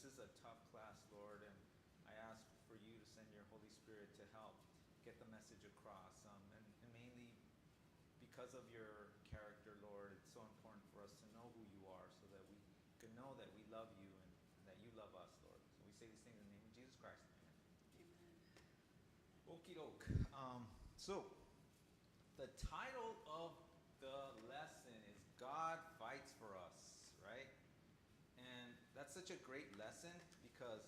this is a tough class, Lord, and I ask for you to send your Holy Spirit to help get the message across. And mainly because of your character, Lord, it's so important for us to know who you are so that we can know that we love you and that you love us, Lord. So we say these things in the name of Jesus Christ. Amen. Okie doke. So, the title of the lesson is God Fights for Us, right? And that's such a great lesson because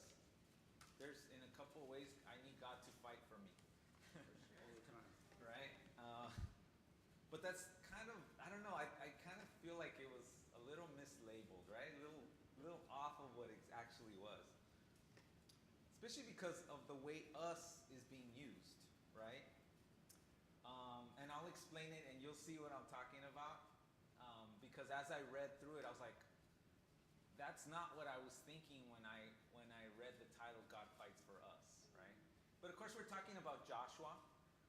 there's, in a couple of ways, I need God to fight for me. All the time. Right? But that's kind of, I don't know, I kind of feel like it was a little mislabeled, right? A little off of what it actually was. Especially because of the way us is being used, right? And I'll explain it and you'll see what I'm talking about. Because as I read through it, I was like, that's not what I was thinking when I read the title, God Fights for Us, right? But of course we're talking about Joshua.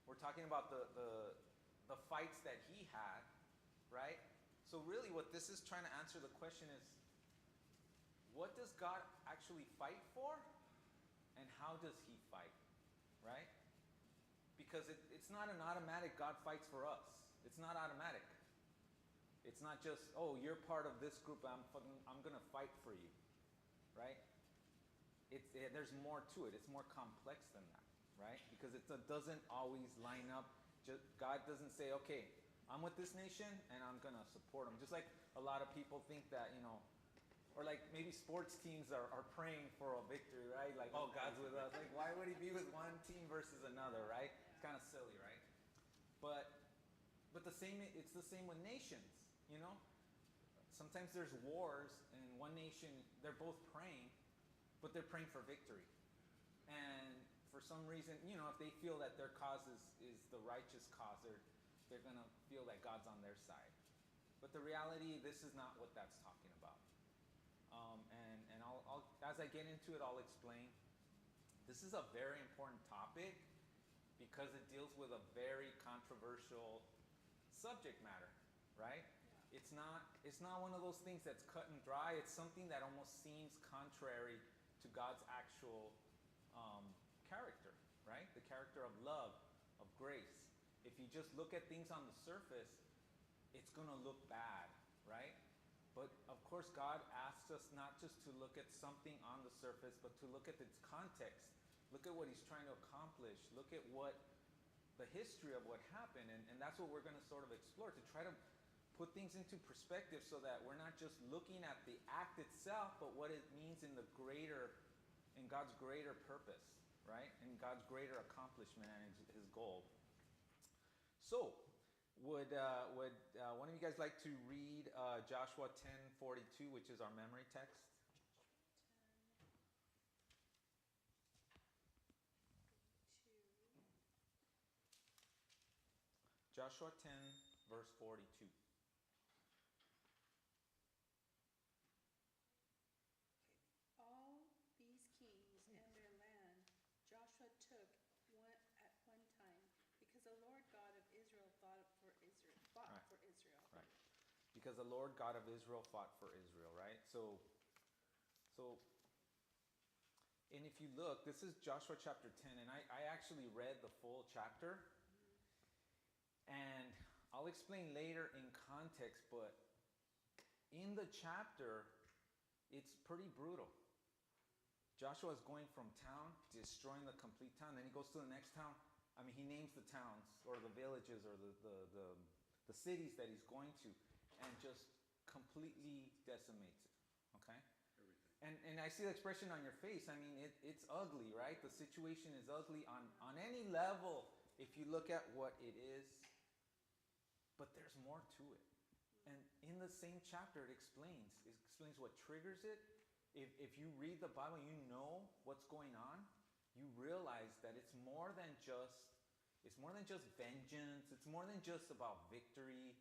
We're talking about the fights that he had, right? So really what this is trying to answer the question is, what does God actually fight for? And how does he fight, right? Because it's not an automatic God fights for us. It's not automatic. It's not just, oh, you're part of this group, I'm going to fight for you, right? There's more to it. It's more complex than that, right? Because it doesn't always line up. God doesn't say, okay, I'm with this nation and I'm going to support them. Just like a lot of people think that, or like maybe sports teams are praying for a victory, right? Like, oh, God's with us. Like, why would he be with one team versus another, right? It's kind of silly, right? But it's the same with nations, Sometimes there's wars and one nation, they're both praying, but they're praying for victory. And for some reason, if they feel that their cause is the righteous cause, they're going to feel that God's on their side. But the reality, this is not what that's talking about. And I'll as I get into it, I'll explain. This is a very important topic because it deals with a very controversial subject matter, right? Yeah. It's not one of those things that's cut and dry. It's something that almost seems contrary to God's actual character, right? The character of love, of grace. If you just look at things on the surface, it's going to look bad, right? But of course, God asks us not just to look at something on the surface, but to look at its context. Look at what he's trying to accomplish. Look at the history of what happened. And that's what we're going to sort of explore, to try to put things into perspective so that we're not just looking at the act itself, but what it means in God's greater purpose, right? In God's greater accomplishment and his goal. So, would one of you guys like to read Joshua 10:42, which is our memory text? Joshua 10, verse 42. All these kings and their land Joshua took at one time, because the Lord God of Israel fought for Israel. Right. Because the Lord God of Israel fought for Israel, right? So, and if you look, this is Joshua chapter 10, and I actually read the full chapter. And I'll explain later in context, but in the chapter, it's pretty brutal. Joshua is going from town, destroying the complete town. Then he goes to the next town. I mean, he names the towns or the villages or the cities that he's going to, and just completely decimates it. Okay? Everything. And I see the expression on your face. I mean, it's ugly, right? The situation is ugly on any level if you look at what it is. But there's more to it. And in the same chapter, it explains what triggers it. If you read the Bible, you know what's going on. You realize that it's more than just vengeance. It's more than just about victory.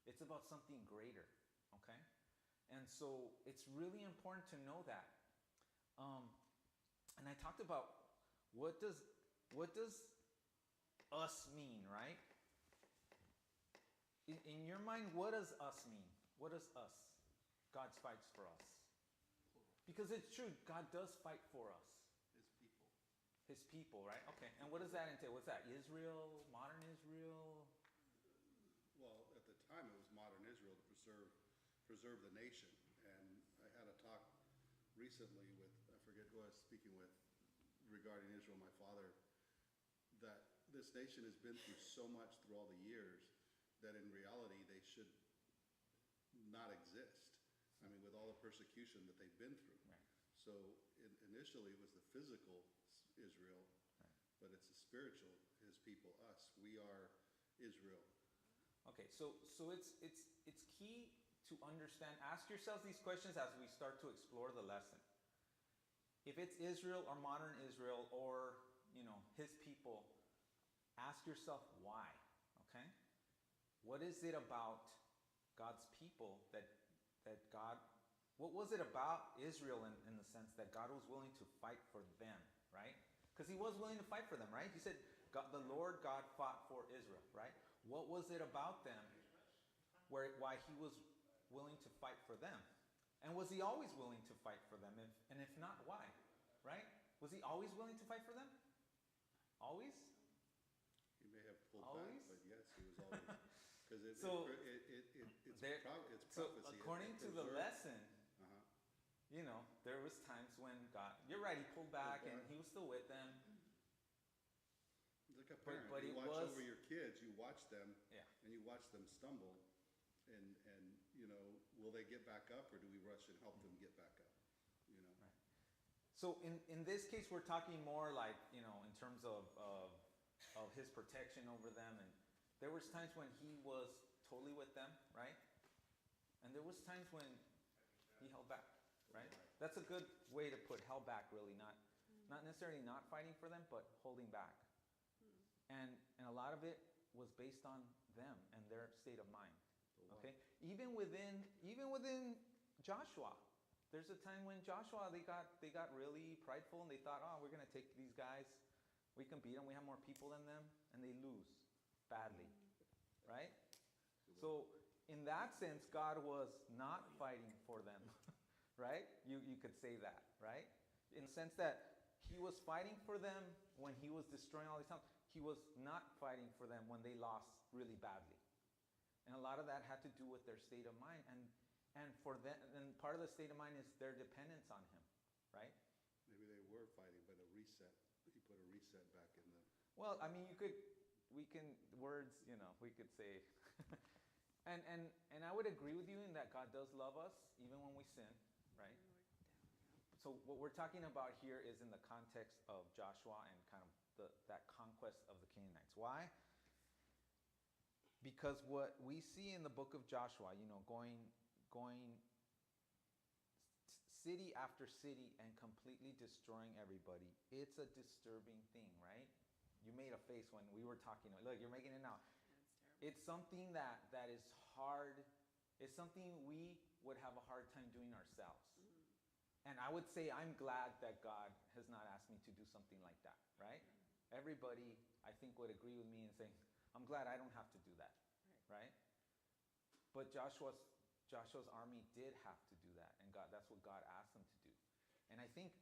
It's about something greater. Okay? And so it's really important to know that. And I talked about what does us mean, right? In your mind, what does us mean? What does us? God fights for us. Because it's true, God does fight for us. His people. His people, right? Okay. And what does that entail? What's that? Israel, modern Israel? Well, at the time it was modern Israel to preserve the nation. And I had a talk recently with, I forget who I was speaking with, regarding Israel, my father, that this nation has been through so much through all the years that in reality they should not exist. I mean, with all the persecution that they've been through. Right. So initially it was the physical Israel, Right. but it's the spiritual, his people, us. We are Israel. Okay, so it's key to understand. Ask yourselves these questions as we start to explore the lesson. If it's Israel or modern Israel or, his people, ask yourself why, okay? What is it about God's people that God, what was it about Israel in the sense that God was willing to fight for them, right? Because he was willing to fight for them, right? He said, the Lord God fought for Israel, right? What was it about them why he was willing to fight for them? And was he always willing to fight for them? And if not, why? Right? Was he always willing to fight for them? Always? He may have pulled Always? back, but yes, he was always. Because it's There- prophecy. So according to the lesson, Uh-huh. there was times when God, you're right, he pulled back and he was still with them. Like a parent, but you it watch was- over your kids, you watch them, Yeah. and you watch them stumble, and will they get back up, or do we rush and help them get back up? Right. So in this case, we're talking more like, in terms of his protection over them. And there was times when he was totally with them, right? And there was times when he held back, right? That's a good way to put held back, really. Not necessarily not fighting for them, but holding back. And a lot of it was based on them and their state of mind. Okay? Even within Joshua, there's a time when Joshua they got really prideful and they thought, oh, we're gonna take these guys, we can beat them, we have more people than them, and they lose badly, right? So in that sense, God was not fighting for them, right? You could say that, right? In the sense that he was fighting for them when he was destroying all these towns. He was not fighting for them when they lost really badly. And a lot of that had to do with their state of mind. And for them, and part of the state of mind is their dependence on him, right? Maybe they were fighting, but a reset. He put a reset back in them. Well, I mean, we could say. and I would agree with you in that God does love us even when we sin, right? So what we're talking about here is in the context of Joshua and kind of that conquest of the Canaanites. Why? Because what we see in the book of Joshua, going city after city and completely destroying everybody, it's a disturbing thing, right? You made a face when we were talking. Look, you're making it now. It's something that is hard. It's something we would have a hard time doing ourselves. And I would say I'm glad that God has not asked me to do something like that, right? Everybody, I think, would agree with me in saying, I'm glad I don't have to do that, right? But Joshua's army did have to do that, and that's what God asked them to do. And I think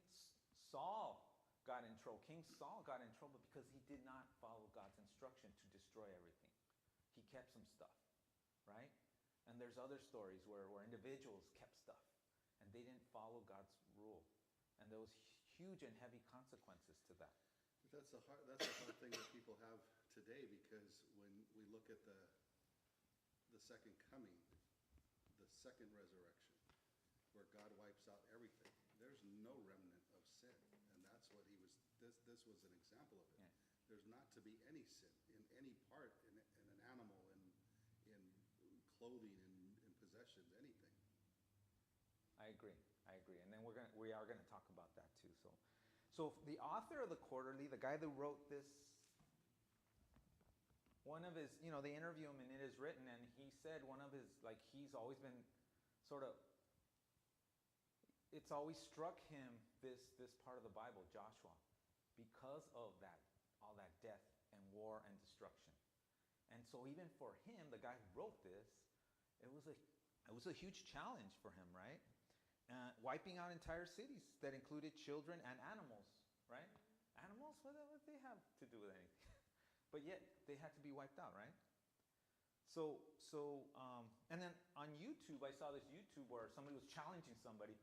Saul got in trouble. King Saul got in trouble because he did not follow God's instruction to destroy everything. He kept some stuff, right? And there's other stories where individuals kept stuff, and they didn't follow God's rule. And there was huge and heavy consequences to that. But that's a hard thing that people have today, because when we look at the second coming, the second resurrection, where God wipes out everything, there's no remnant of sin. And that's what he was, this was an example of it. Yeah. There's not to be any sin in any part, in an animal, in clothing, in possessions, anything. I agree. And then we are gonna talk about that too. So the author of the Quarterly, the guy that wrote this, one of his, they interview him and it is written, and he said one of his, he's always been sort of, it's always struck him, this part of the Bible, Joshua, because of that, all that death and war and destruction. And so even for him, the guy who wrote this, it was a huge challenge for him, right? wiping out entire cities that included children and animals, right? Animals, what they have to do with anything? But yet, they had to be wiped out, right? And then on YouTube, I saw this YouTube where somebody was challenging somebody,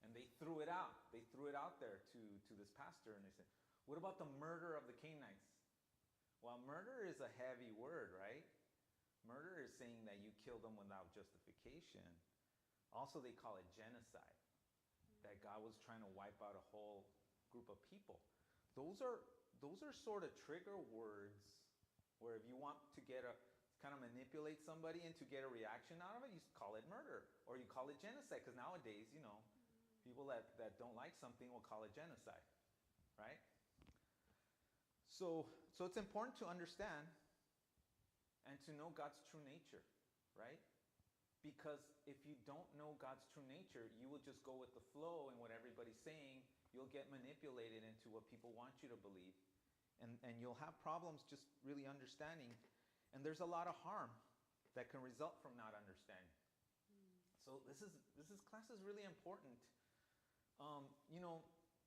and they threw it out. They threw it out there to this pastor, and they said, what about the murder of the Canaanites? Well, murder is a heavy word, right? Murder is saying that you killed them without justification. Also, they call it genocide, that God was trying to wipe out a whole group of people. Those are sort of trigger words where if you want to kind of manipulate somebody and to get a reaction out of it, you call it murder or you call it genocide. Because nowadays, people that don't like something will call it genocide, right? So it's important to understand and to know God's true nature, right? Because if you don't know God's true nature, you will just go with the flow and what everybody's saying. You'll get manipulated into what people want you to believe. And you'll have problems just really understanding. And there's a lot of harm that can result from not understanding. So this class is really important.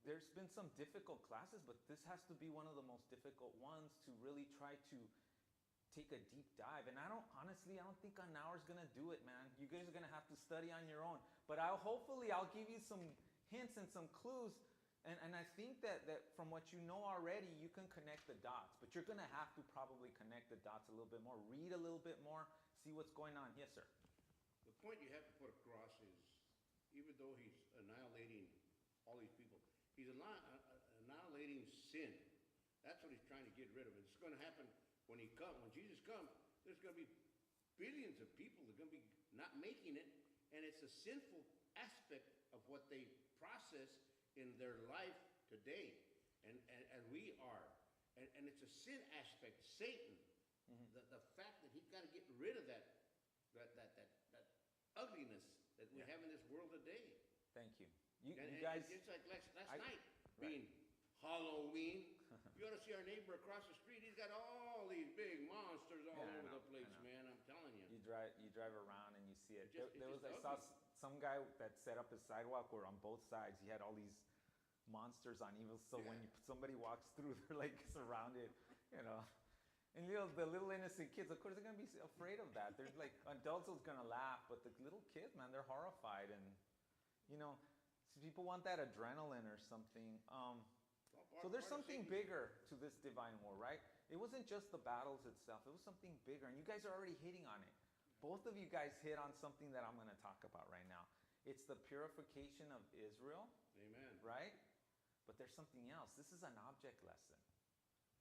There's been some difficult classes, but this has to be one of the most difficult ones to really try to take a deep dive. And I don't think an hour's going to do it, man. You guys are going to have to study on your own. But hopefully I'll give you some hints and some clues. And I think that from what you know already, you can connect the dots. But you're going to have to probably connect the dots a little bit more, read a little bit more, see what's going on. Yes, sir. The point you have to put across is, even though he's annihilating all these people, he's annihilating sin. That's what he's trying to get rid of. It's going to happen when Jesus comes. There's going to be billions of people that are going to be not making it, and it's a sinful aspect of what they process in their life today, and we are, and it's a sin aspect. Satan, the fact that he's got to get rid of that ugliness that we have in this world today. Thank you. You And guys, it's like last night being Halloween. You ought to see our neighbor across the street. He's got all these big monsters all over the place, man. I'm telling you. You drive around and you see it. I It's saw ugly. some guy that set up his sidewalk where on both sides he had all these monsters on evil. So when somebody walks through, they're like surrounded, And the little innocent kids, of course, they're gonna be afraid of that. They're like, adults are gonna laugh, but the little kids, man, they're horrified, and so people want that adrenaline or something. So there's something bigger to this divine war, right? It wasn't just the battles itself. It was something bigger. And you guys are already hitting on it. Both of you guys hit on something that I'm going to talk about right now. It's the purification of Israel. Amen. Right? But there's something else. This is an object lesson.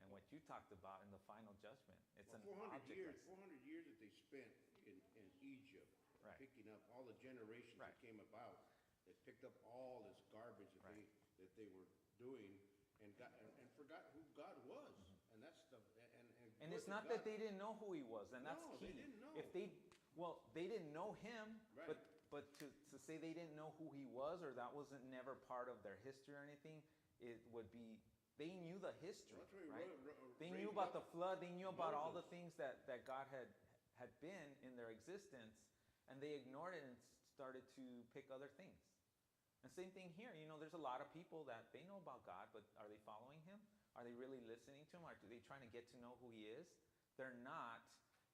And what you talked about in the final judgment, it's an 400 object years, lesson. 400 years that they spent in Egypt, Right. picking up all the generations Right. that came about. They picked up all this garbage that Right. they were doing, and forgot who God was, and that's the And it's not that they didn't know who he was, and that's No, key. they didn't know. They didn't know him, Right. but to say they didn't know who he was, or that wasn't never part of their history or anything, it would be, they knew the history, Well, that's where he right? They knew raised about up the flood, they knew about all the Moses. things that God had been in their existence, and they ignored it and started to pick other things. And same thing here, there's a lot of people that they know about God, but are they following him? Are they really listening to him? Are they trying to get to know who he is? They're not.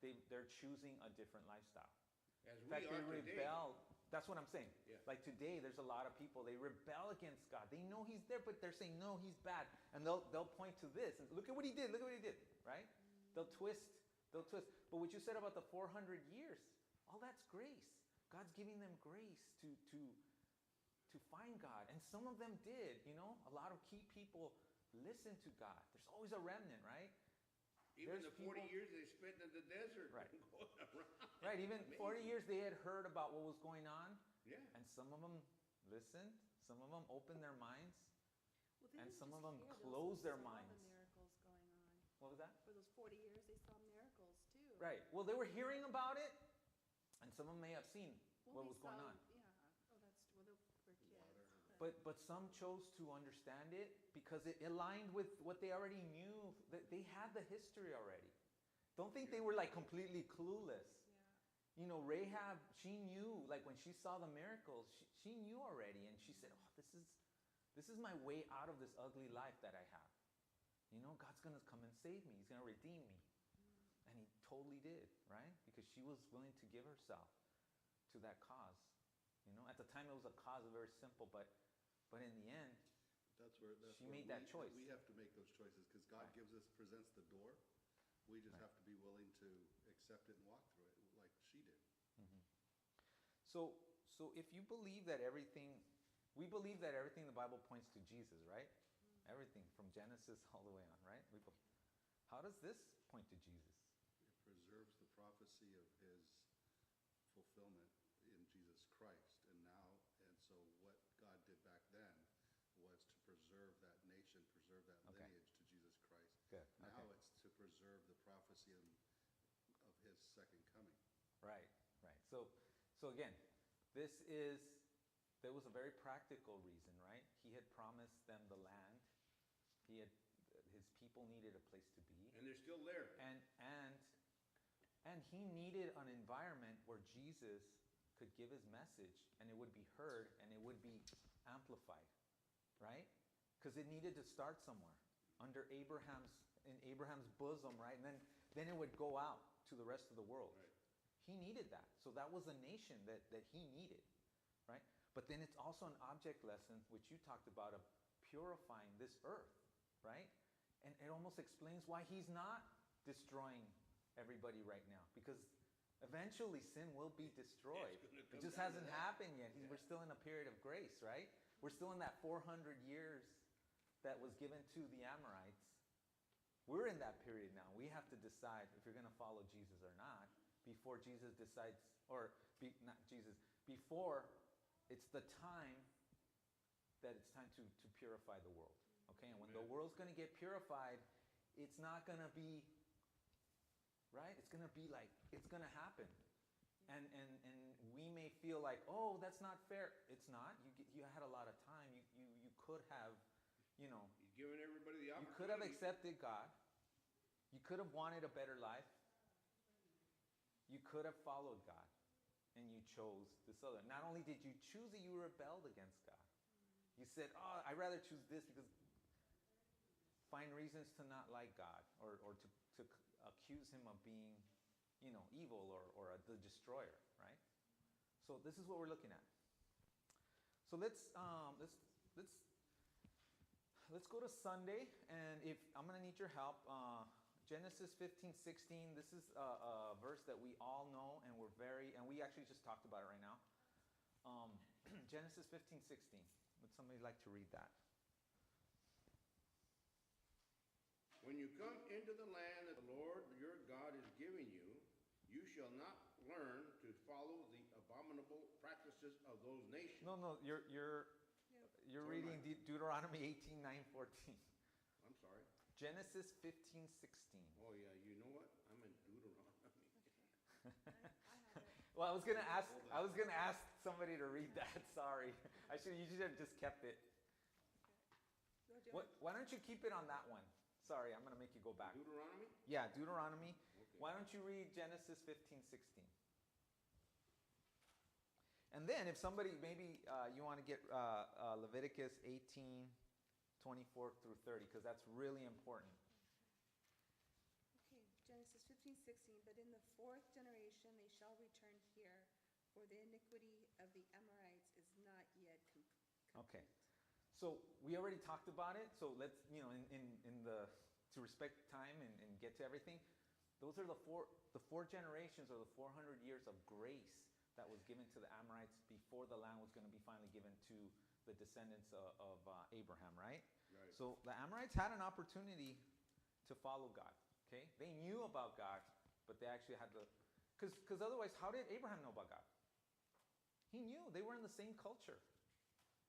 They're choosing a different lifestyle. As In we fact, they are today. rebel. That's what I'm saying. Yeah. Like today, there's a lot of people, they rebel against God. They know he's there, but they're saying, no, he's bad. And they'll point to this. And look at what he did. Look at what he did. Right? They'll twist. But what you said about the 400 years, all that's grace. God's giving them grace to find God. And some of them did, A lot of key people listen to God. There's always a remnant, right? Even There's the 40 people- years they spent in the desert, Right. going around. Right, even 40 Amazing. years they had heard about what was going on, Yeah. and some of them listened, some of them opened their minds. Well, they And didn't some of just them hear, they closed also their saw minds. the miracles going on. What was that? For those 40 years, they saw miracles too. Right, well, they were hearing about it, and some of them may have seen what was going on. Yeah. Oh, that's well, they were kids. But some chose to understand it because it aligned with what they already knew. They had the history already. Don't think they were like completely clueless. You know, Rahab, she knew, like when she saw the miracles, she knew already, and she said, oh, this is my way out of this ugly life that I have. You know, God's going to come and save me. He's going to redeem me. And he totally did, right? Because she was willing to give herself to that cause. You know, at the time it was a cause very simple, but in the end, she made that choice. We have to make those choices because God presents the door. We just have to be willing to accept it and walk through it like she did. Mm-hmm. So if you believe that we believe that everything in the Bible points to Jesus, right? Mm-hmm. Everything from Genesis all the way on, right? How does this point to Jesus? It preserves the prophecy of his fulfillment in Jesus Christ. And so what God did back then was to preserve that nation, preserve that lineage to Jesus Christ. Good. Now it's to preserve the prophecy of his second coming. Right. So again, there was a very practical reason, right? He had promised them the land. His people needed a place to be. And they're still there. And he needed an environment where Jesus could give his message and it would be heard and it would be amplified, right? Because it needed to start somewhere in Abraham's bosom, right? And then it would go out to the rest of the world. Right. He needed that. So that was a nation that he needed, right? But then it's also an object lesson, which you talked about, of purifying this earth, right? And it almost explains why he's not destroying everybody right now. Because eventually sin will be destroyed. It just hasn't happened yet. We're still in a period of grace, right? We're still in that 400 years that was given to the Amorites. We're in that period now. We have to decide if you're going to follow Jesus or not before Jesus decides, before it's the time that it's time to purify the world. Okay, and when the world's going to get purified, it's not going to be, right? It's going to be like, it's going to happen. And we may feel like, oh, that's not fair. It's not. You had a lot of time. You could have, you know. He's giving everybody the opportunity. You could have accepted God. You could have wanted a better life. You could have followed God. And you chose this other. Not only did you choose it, you rebelled against God. You said, oh, I'd rather choose this because find reasons to not like God or to accuse him of being, you know, evil or the destroyer, right? So this is what we're looking at. So let's go to Sunday, and if I'm going to need your help, Genesis 15:16. This is a verse that we all know, and we actually just talked about it right now. Genesis 15:16. Would somebody like to read that? When you come into the land that the Lord your God is giving you, you shall not learn to follow the abominable practices of those nations. No, you're reading Deuteronomy 18:9-14. I'm sorry. Genesis 15:16. Oh yeah, you know what? I'm in Deuteronomy. Well, I was gonna ask somebody to read that. Sorry, you should have just kept it. Why don't you keep it on that one? Sorry, I'm gonna make you go back. Deuteronomy? Yeah, Deuteronomy. Okay. Why don't you read Genesis 15:16? And then, if somebody maybe you want to get Leviticus 18:24-30, because that's really important. Okay, Genesis 15:16. But in the fourth generation they shall return here, for the iniquity of the Amorites is not yet complete. Okay, so we already talked about it. So let's, to respect time and get to everything. Those are the four generations, or the 400 years of grace that was given to the Amorites before the land was going to be finally given to the descendants of Abraham, right? Right. So the Amorites had an opportunity to follow God. Okay, they knew about God, but they actually had to, because otherwise, how did Abraham know about God? He knew. They were in the same culture,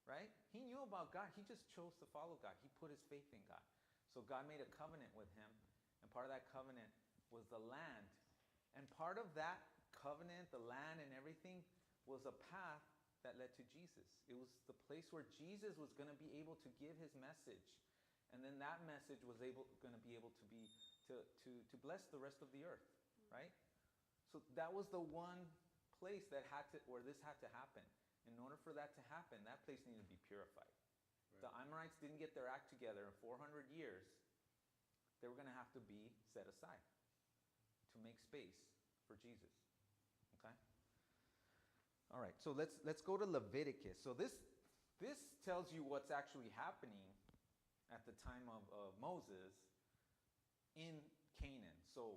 right? He knew about God. He just chose to follow God. He put his faith in God. So God made a covenant with him, and part of that covenant was the land. And part of that covenant, the land and everything, was a path that led to Jesus. It was the place where Jesus was going to be able to give his message. And then that message was going to be able to bless the rest of the earth, right? So that was the one place that where this had to happen. In order for that to happen, that place needed to be purified. Right. The Amorites didn't get their act together in 400 years. They were going to have to be set aside to make space for Jesus. Okay? All right, so let's go to Leviticus. So this tells you what's actually happening at the time of Moses in Canaan. So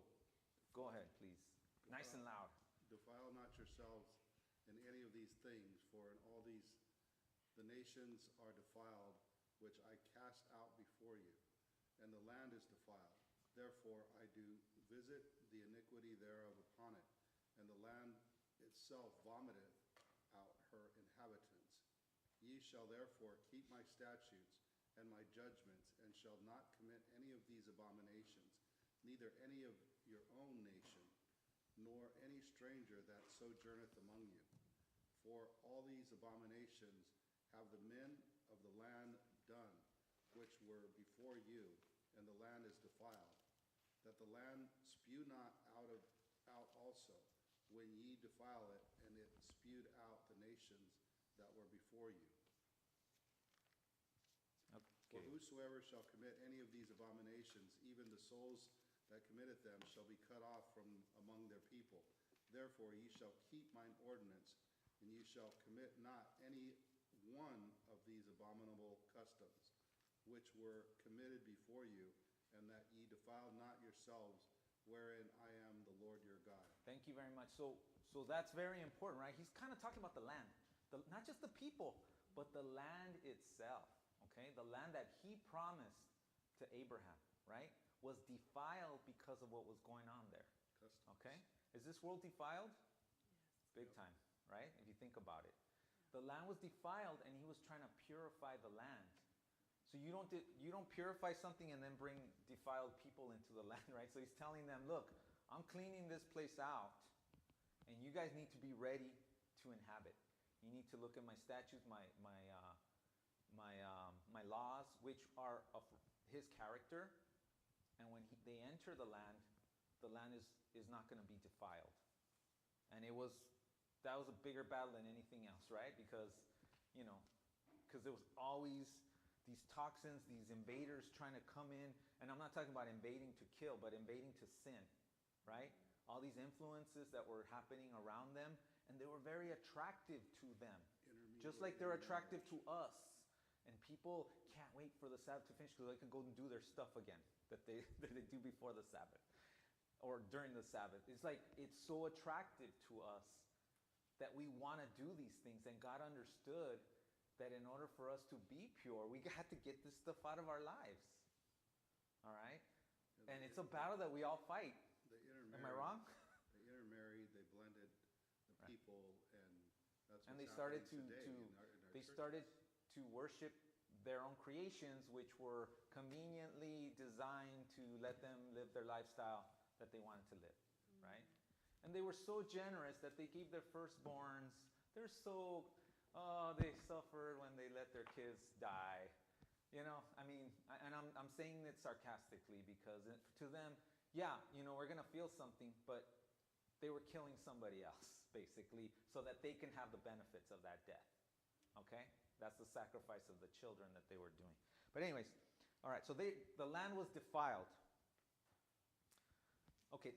go ahead, please. Nice and loud. Defile not yourselves in any of these things, for in all these the nations are defiled, which I cast out before you, and the land is defiled. Therefore I do visit the iniquity thereof upon it, and the land itself vomiteth out her inhabitants. Ye shall therefore keep my statutes and my judgments, and shall not commit any of these abominations, neither any of your own nation, nor any stranger that sojourneth among you. For all these abominations have the men of the land done, which were before you, and the land is defiled, that the land spew not out also, when ye defile it, and it spewed out the nations that were before you. For Okay. whosoever shall commit any of these abominations, even the souls that committeth them shall be cut off from among their people. Therefore ye shall keep mine ordinance, and ye shall commit not any one of these abominable customs, which were committed before you, and that ye defile not yourselves, wherein I am the Lord your God. Thank you very much. So that's very important, right? He's kind of talking about the land, not just the people, but the land itself. Okay, the land that he promised to Abraham, right, was defiled because of what was going on there. Customs. Okay, is this world defiled? Yes. Big time, right? If you think about it, the land was defiled, and he was trying to purify the land. So you don't purify something and then bring defiled people into the land, right? So he's telling them, look, I'm cleaning this place out, and you guys need to be ready to inhabit. You need to look at my statutes, my laws, which are of his character. And when they enter the land is not going to be defiled. And that was a bigger battle than anything else, right? Because there was always these toxins, these invaders trying to come in. And I'm not talking about invading to kill, but invading to sin, right? All these influences that were happening around them, and they were very attractive to them. Just like they're attractive to us. And people can't wait for the Sabbath to finish because they can go and do their stuff again that they do before the Sabbath or during the Sabbath. It's like it's so attractive to us that we want to do these things. And God understood that in order for us to be pure, we had to get this stuff out of our lives. All right? And it's a battle that we all fight. Am I wrong? They intermarried, they blended the Right. people, and that's what's And they started happening today in our they churches. started to worship their own creations, which were conveniently designed to let them live their lifestyle that they wanted to live, right? And they were so generous that they gave their firstborns. They suffered when they let their kids die. I'm saying it sarcastically because to them, we're going to feel something, but they were killing somebody else, basically, so that they can have the benefits of that death. Okay? That's the sacrifice of the children that they were doing. But anyways, all right, so the land was defiled. Okay,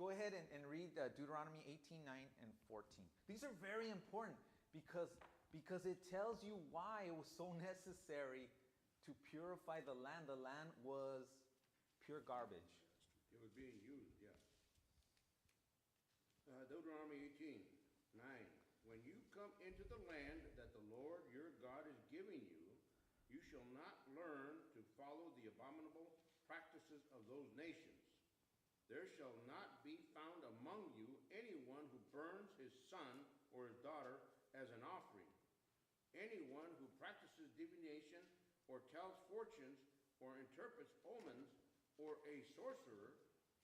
go ahead and read Deuteronomy 18:9 and 14. These are very important because it tells you why it was so necessary to purify the land. The land was pure garbage. It was being used, yeah. Deuteronomy 18:9. When you come into the land that the Lord your God is giving you, you shall not learn to follow the abominable practices of those nations. There shall not be found among you anyone who burns his son or his daughter as an offering. Anyone who practices divination or tells fortunes or interprets omens or a sorcerer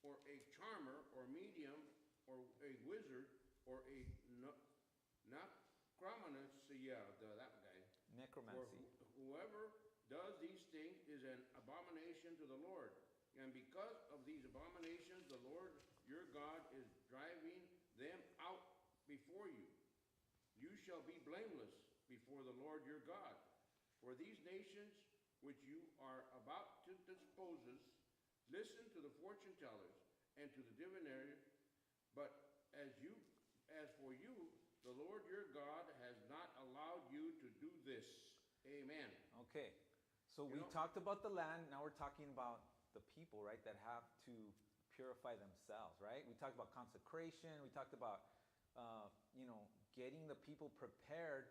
or a charmer or medium or a wizard or a Necromancy. Whoever does these things is an abomination to the Lord. And because of these abominations, the Lord your God is driving them out before you. You shall be blameless before the Lord your God. For these nations which you are about to dispose, listen to the fortune tellers and to the diviners, but as for you, the Lord your God has not allowed you to do this. Amen. Okay. So we talked about the land, now we're talking about the people, right, that have to purify themselves, right? We talked about consecration, we talked about, getting the people prepared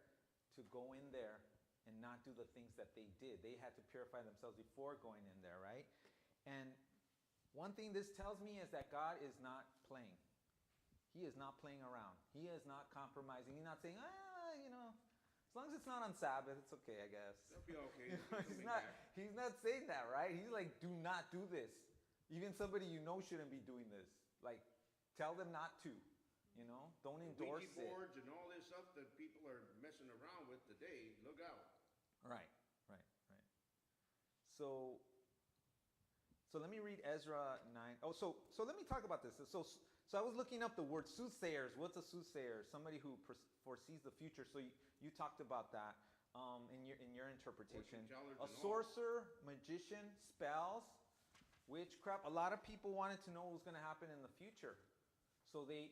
to go in there and not do the things that they did. They had to purify themselves before going in there, right? And one thing this tells me is that God is not playing. He is not playing around. He is not compromising. He's not saying, as long as it's not on Sabbath, it's okay, I guess. That'll be okay. He's not saying that, right? He's like, do not do this. Even somebody you know shouldn't be doing this. Like, tell them not to. Don't endorse Ouija boards and all this stuff that people are messing around with today, look out. Right. So let me read Ezra 9. Oh, so let me talk about this. So I was looking up the word soothsayers. What's a soothsayer? Somebody who foresees the future. So you talked about that in your interpretation. A sorcerer, magician, spells, witchcraft. A lot of people wanted to know what was going to happen in the future. So they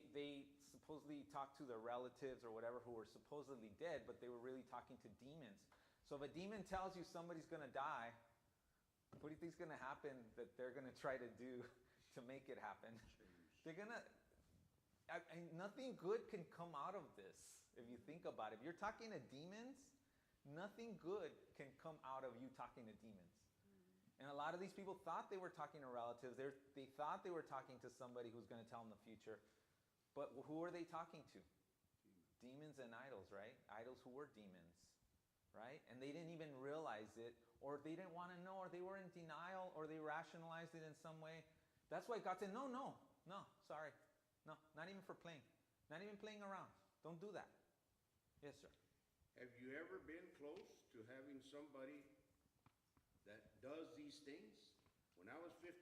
supposedly talked to their relatives or whatever who were supposedly dead, but they were really talking to demons. So if a demon tells you somebody's going to die, what do you think is going to happen that they're going to try to do to make it happen? They're going to... nothing good can come out of this if you think about it. If you're talking to demons, nothing good can come out of you talking to demons. And a lot of these people thought they were talking to relatives. They thought they were talking to somebody who's going to tell them the future. But who are they talking to? Demons and idols, right? Idols who were demons, right? And they didn't even realize it, or they didn't want to know, or they were in denial, or they rationalized it in some way. That's why God said, no, sorry. No, not even for playing. Not even playing around. Don't do that. Yes, sir. Have you ever been close to having somebody that does these things? When I was 15,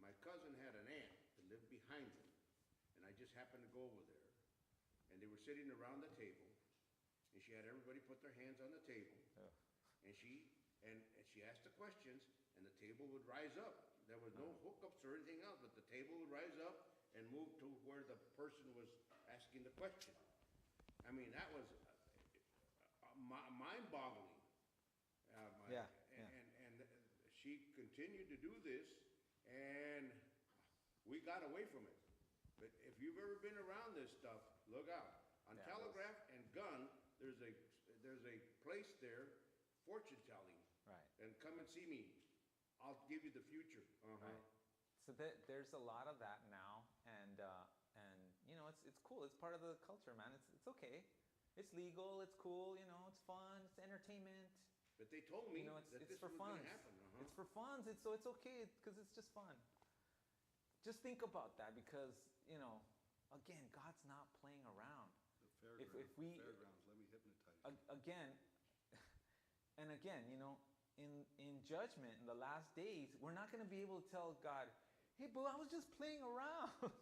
my cousin had an aunt that lived behind him, and I just happened to go over there. And they were sitting around the table, and she had everybody put their hands on the table. Oh. And she asked the questions, and the table would rise up. There was no hookups or anything else, but the table would rise up and move to where the person was asking the question. I mean, that was mind-boggling. And she continued to do this, and we got away from it. But if you've ever been around this stuff, look out. On Telegraph and Gun, there's a place there, fortune telling. Right. And come and see me. I'll give you the future. Right. So there's a lot of that now, and it's cool. It's part of the culture, man. It's okay. It's legal. It's cool. It's fun. It's entertainment. But they told me that it's this for was fun. going to happen. It's for fun. So it's okay because it's just fun. Just think about that because again, God's not playing around. The fairgrounds, let me hypnotize you. Again, and again, in judgment, in the last days, we're not going to be able to tell God, hey, boo, I was just playing around.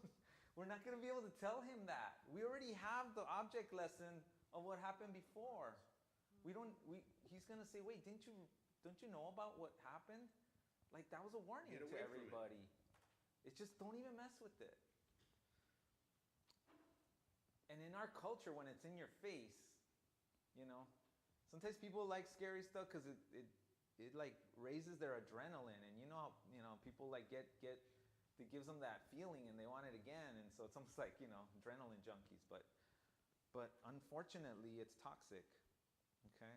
We're not going to be able to tell him that. We already have the object lesson of what happened before. He's going to say, wait, don't you know about what happened? Like, that was a warning to everybody. It's just, don't even mess with it. And in our culture, when it's in your face, sometimes people like scary stuff because it like raises their adrenaline, and people like get it gives them that feeling and they want it again, and so it's almost like adrenaline junkies. But unfortunately, it's toxic. Okay.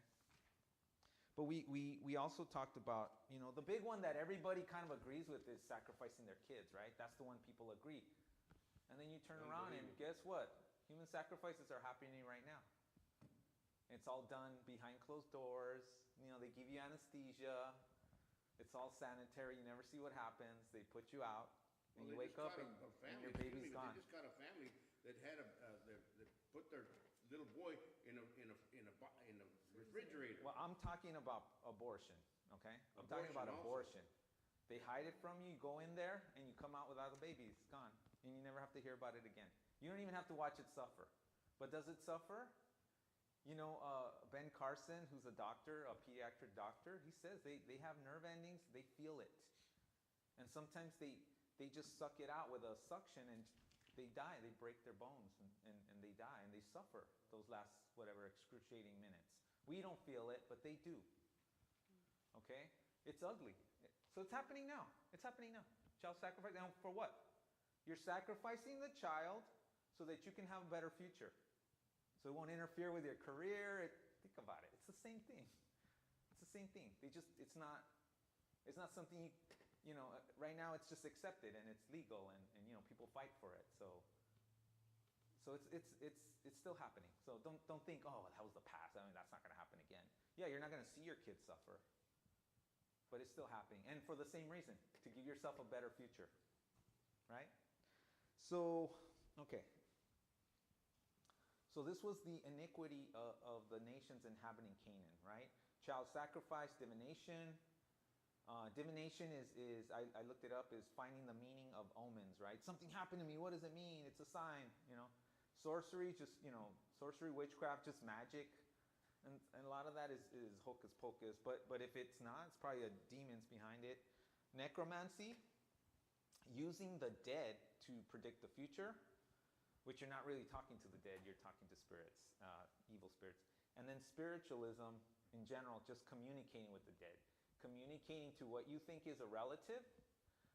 But we also talked about the big one that everybody kind of agrees with is sacrificing their kids, right? That's the one people agree. And then you turn around and guess what? Human sacrifices are happening right now. It's all done behind closed doors. They give you anesthesia. It's all sanitary. You never see what happens. They put you out, and you wake up and your baby's gone. They just got a family that had that put their little boy in a refrigerator. Well, I'm talking about abortion. Okay, I'm talking about abortion. They hide it from you. You go in there and you come out without a baby. It's gone. And you never have to hear about it again. You don't even have to watch it suffer. But does it suffer? You know, Ben Carson, who's a doctor, a pediatric doctor, he says they have nerve endings, they feel it. And sometimes they just suck it out with a suction and they die. They break their bones and they die and they suffer those last, whatever, excruciating minutes. We don't feel it, but they do. Okay? It's ugly. So it's happening now. It's happening now. Child sacrifice. Now, for what? You're sacrificing the child so that you can have a better future. So it won't interfere with your career. Think about it. It's the same thing. It's the same thing. It's not something right now it's just accepted and it's legal and people fight for it. So it's still happening. So don't think, oh, that was the past. I mean, that's not going to happen again. Yeah, you're not going to see your kids suffer. But it's still happening. And for the same reason, to give yourself a better future. Right? So, okay. So this was the iniquity of the nations inhabiting Canaan, right? Child sacrifice, divination. Divination is I looked it up, is finding the meaning of omens, right? Something happened to me. What does it mean? It's a sign, Sorcery, sorcery, witchcraft, just magic. And a lot of that is hocus pocus. But if it's not, it's probably demons behind it. Necromancy, using the dead to predict the future, which you're not really talking to the dead, you're talking to spirits, evil spirits. And then spiritualism in general, just communicating with the dead, communicating to what you think is a relative.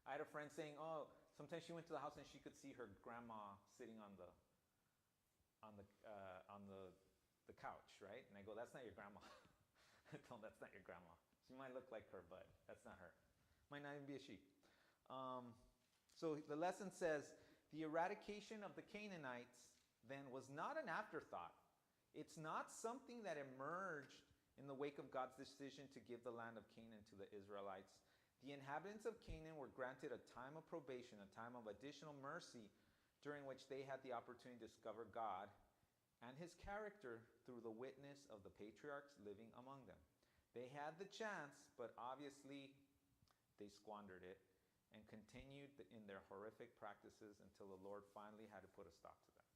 I had a friend saying, oh, sometimes she went to the house and she could see her grandma sitting on the couch, right? And I go, that's not your grandma. I told him, that's not your grandma. She might look like her, but that's not her. Might not even be a she. So the lesson says, the eradication of the Canaanites then was not an afterthought. It's not something that emerged in the wake of God's decision to give the land of Canaan to the Israelites. The inhabitants of Canaan were granted a time of probation, a time of additional mercy, during which they had the opportunity to discover God and his character through the witness of the patriarchs living among them. They had the chance, but obviously they squandered it and continued in their horrific practices until the Lord finally had to put a stop to them.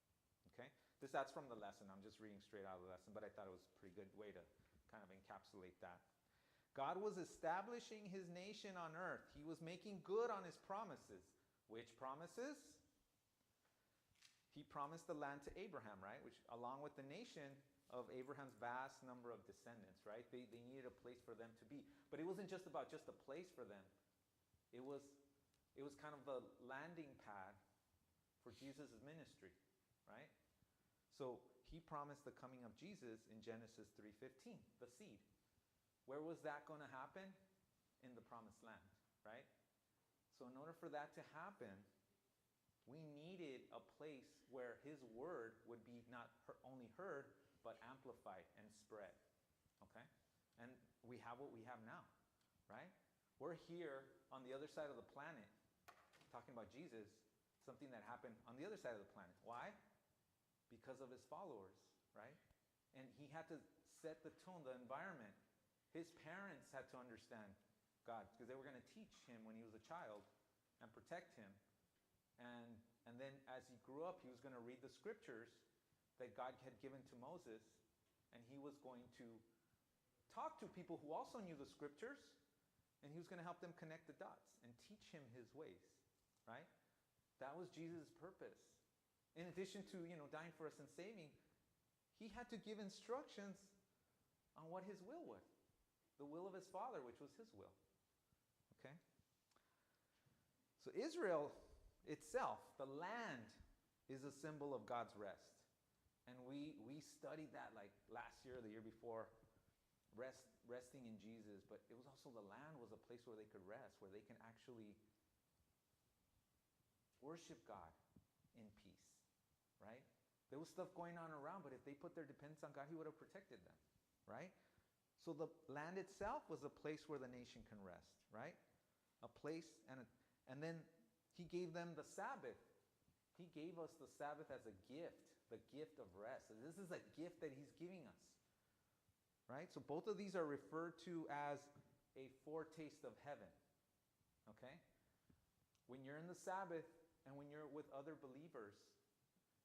Okay? That's from the lesson. I'm just reading straight out of the lesson, but I thought it was a pretty good way to kind of encapsulate that. God was establishing his nation on earth. He was making good on his promises. Which promises? He promised the land to Abraham, right? Which, along with the nation of Abraham's vast number of descendants, right? They needed a place for them to be. But it wasn't just about just a place for them. It was kind of the landing pad for Jesus' ministry, right? So he promised the coming of Jesus in Genesis 3:15, the seed. Where was that going to happen? In the promised land, right? So in order for that to happen, we needed a place where his word would be not only heard, but amplified and spread, okay? And we have what we have now, right? We're here on the other side of the planet talking about Jesus, something that happened on the other side of the planet. Why? Because of his followers, right? And he had to set the tone, the environment. His parents had to understand God because they were going to teach him when he was a child and protect him. And then as he grew up, he was going to read the scriptures that God had given to Moses, and he was going to talk to people who also knew the scriptures, and he was going to help them connect the dots and teach him his ways, right? That was Jesus' purpose. In addition to, dying for us and saving, he had to give instructions on what his will was, the will of his Father, which was his will, okay? So Israel itself, the land, is a symbol of God's rest. And we studied that like last year, the year before, resting in Jesus. But it was also the land was a place where they could rest, where they can actually worship God in peace, right? There was stuff going on around, but if they put their dependence on God, he would have protected them, right? So the land itself was a place where the nation can rest, right? A place, and then he gave them the Sabbath. He gave us the Sabbath as a gift, the gift of rest. So this is a gift that he's giving us, right? So both of these are referred to as a foretaste of heaven, Okay? When you're in the Sabbath and when you're with other believers,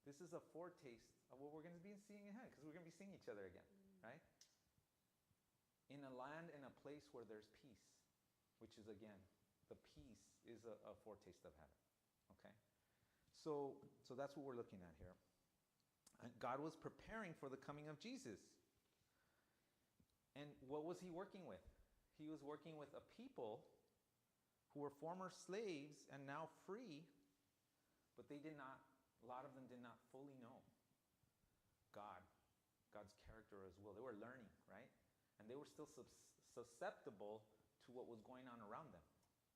this is a foretaste of what we're going to be seeing ahead, because we're going to be seeing each other again, right? In a land and a place where there's peace, which is, again, the peace is a foretaste of heaven, okay? So that's what we're looking at here. And God was preparing for the coming of Jesus. And what was he working with? He was working with a people who were former slaves and now free, but a lot of them did not fully know God's character as well. They were learning, right? And they were still susceptible to what was going on around them,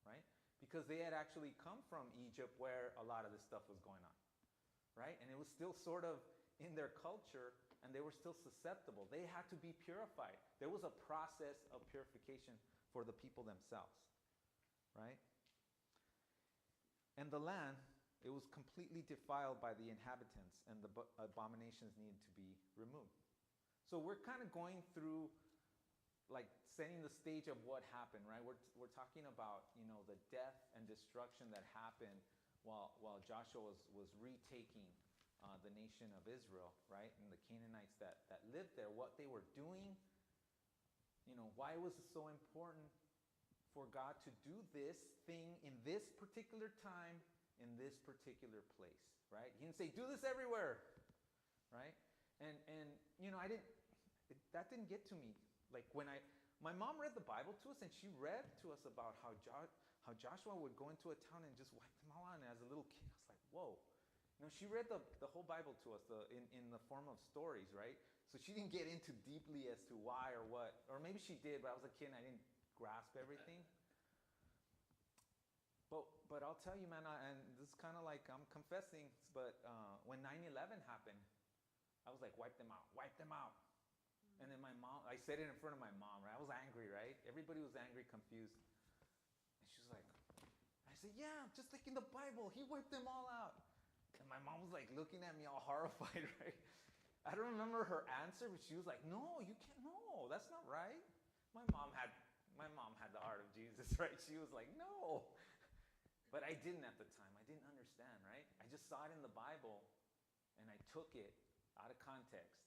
right? Because they had actually come from Egypt where a lot of this stuff was going on, right? And it was still sort of in their culture, and they were still susceptible. They had to be purified. There was a process of purification for the people themselves, right? And the land, it was completely defiled by the inhabitants, and the abominations needed to be removed. So we're kind of going through, like, setting the stage of what happened, right? We're talking about, the death and destruction that happened while Joshua was retaking the nation of Israel, right? And the Canaanites that lived there, what they were doing, why was it so important for God to do this thing in this particular time, in this particular place, right? He didn't say, do this everywhere, right? And that didn't get to me. Like, my mom read the Bible to us, and she read to us about how Joshua would go into a town and just wipe them all out. And as a little kid, I was like, whoa. She read the whole Bible to us in the form of stories, right? So she didn't get into deeply as to why or what. Or maybe she did, but I was a kid and I didn't grasp everything. But I'll tell you, man, and this is kind of like I'm confessing, but when 9/11 happened, I was like, wipe them out. And then my mom, I said it in front of my mom, right? I was angry, right? Everybody was angry, confused. And she was like, I said, yeah, just like in the Bible, he wiped them all out. And my mom was like looking at me all horrified, right? I don't remember her answer, but she was like, no, you can't, no, that's not right. My mom had the heart of Jesus, right? She was like, no. But I didn't at the time. I didn't understand, right? I just saw it in the Bible, and I took it out of context,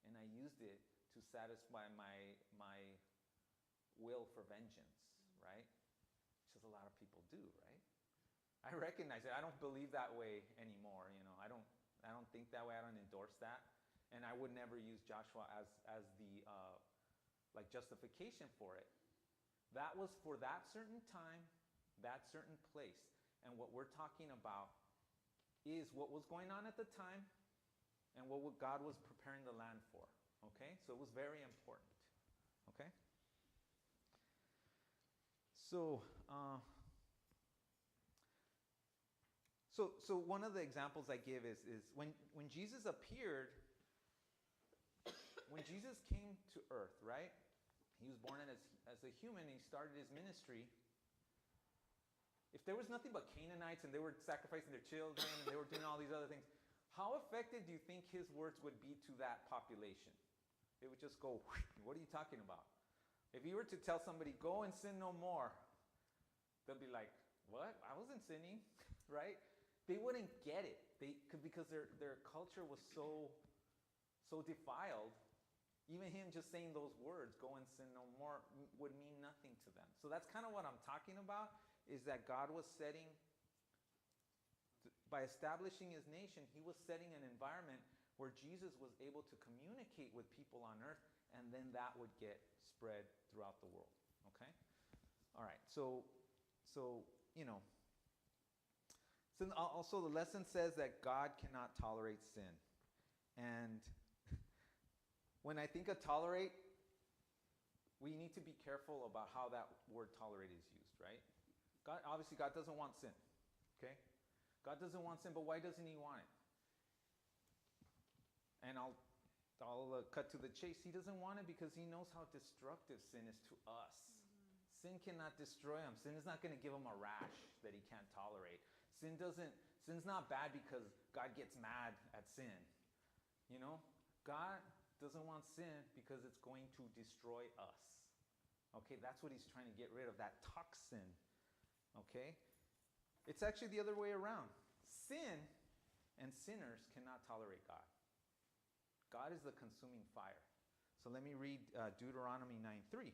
and I used it to satisfy my will for vengeance, right? Which is a lot of people do, right? I recognize it. I don't believe that way anymore. I don't think that way. I don't endorse that, and I would never use Joshua as the justification for it. That was for that certain time, that certain place, and what we're talking about is what was going on at the time, and what God was preparing the land for. Okay, so it was very important. Okay, so one of the examples I give is when Jesus appeared, when Jesus came to earth, right? He was born as a human, and he started his ministry. If there was nothing but Canaanites and they were sacrificing their children and they were doing all these other things, how effective do you think his words would be to that population? They would just go, what are you talking about? If you were to tell somebody, go and sin no more, they'll be like, what? I wasn't sinning, right? They wouldn't get it because their culture was so defiled. Even him just saying those words, go and sin no more, would mean nothing to them. So that's kind of what I'm talking about, is that God was by establishing his nation, he was setting an environment where Jesus was able to communicate with people on earth, and then that would get spread throughout the world. Okay? All right. So also the lesson says that God cannot tolerate sin. And when I think of tolerate, we need to be careful about how that word tolerate is used, right? God doesn't want sin. Okay? God doesn't want sin, but why doesn't he want it? And I'll cut to the chase. He doesn't want it because he knows how destructive sin is to us. Mm-hmm. Sin cannot destroy him. Sin is not going to give him a rash that he can't tolerate. Sin's not bad because God gets mad at sin. God doesn't want sin because it's going to destroy us. Okay, that's what he's trying to get rid of, that toxin Okay? It's actually the other way around. Sin and sinners cannot tolerate God. God is the consuming fire. So let me read Deuteronomy 9:3.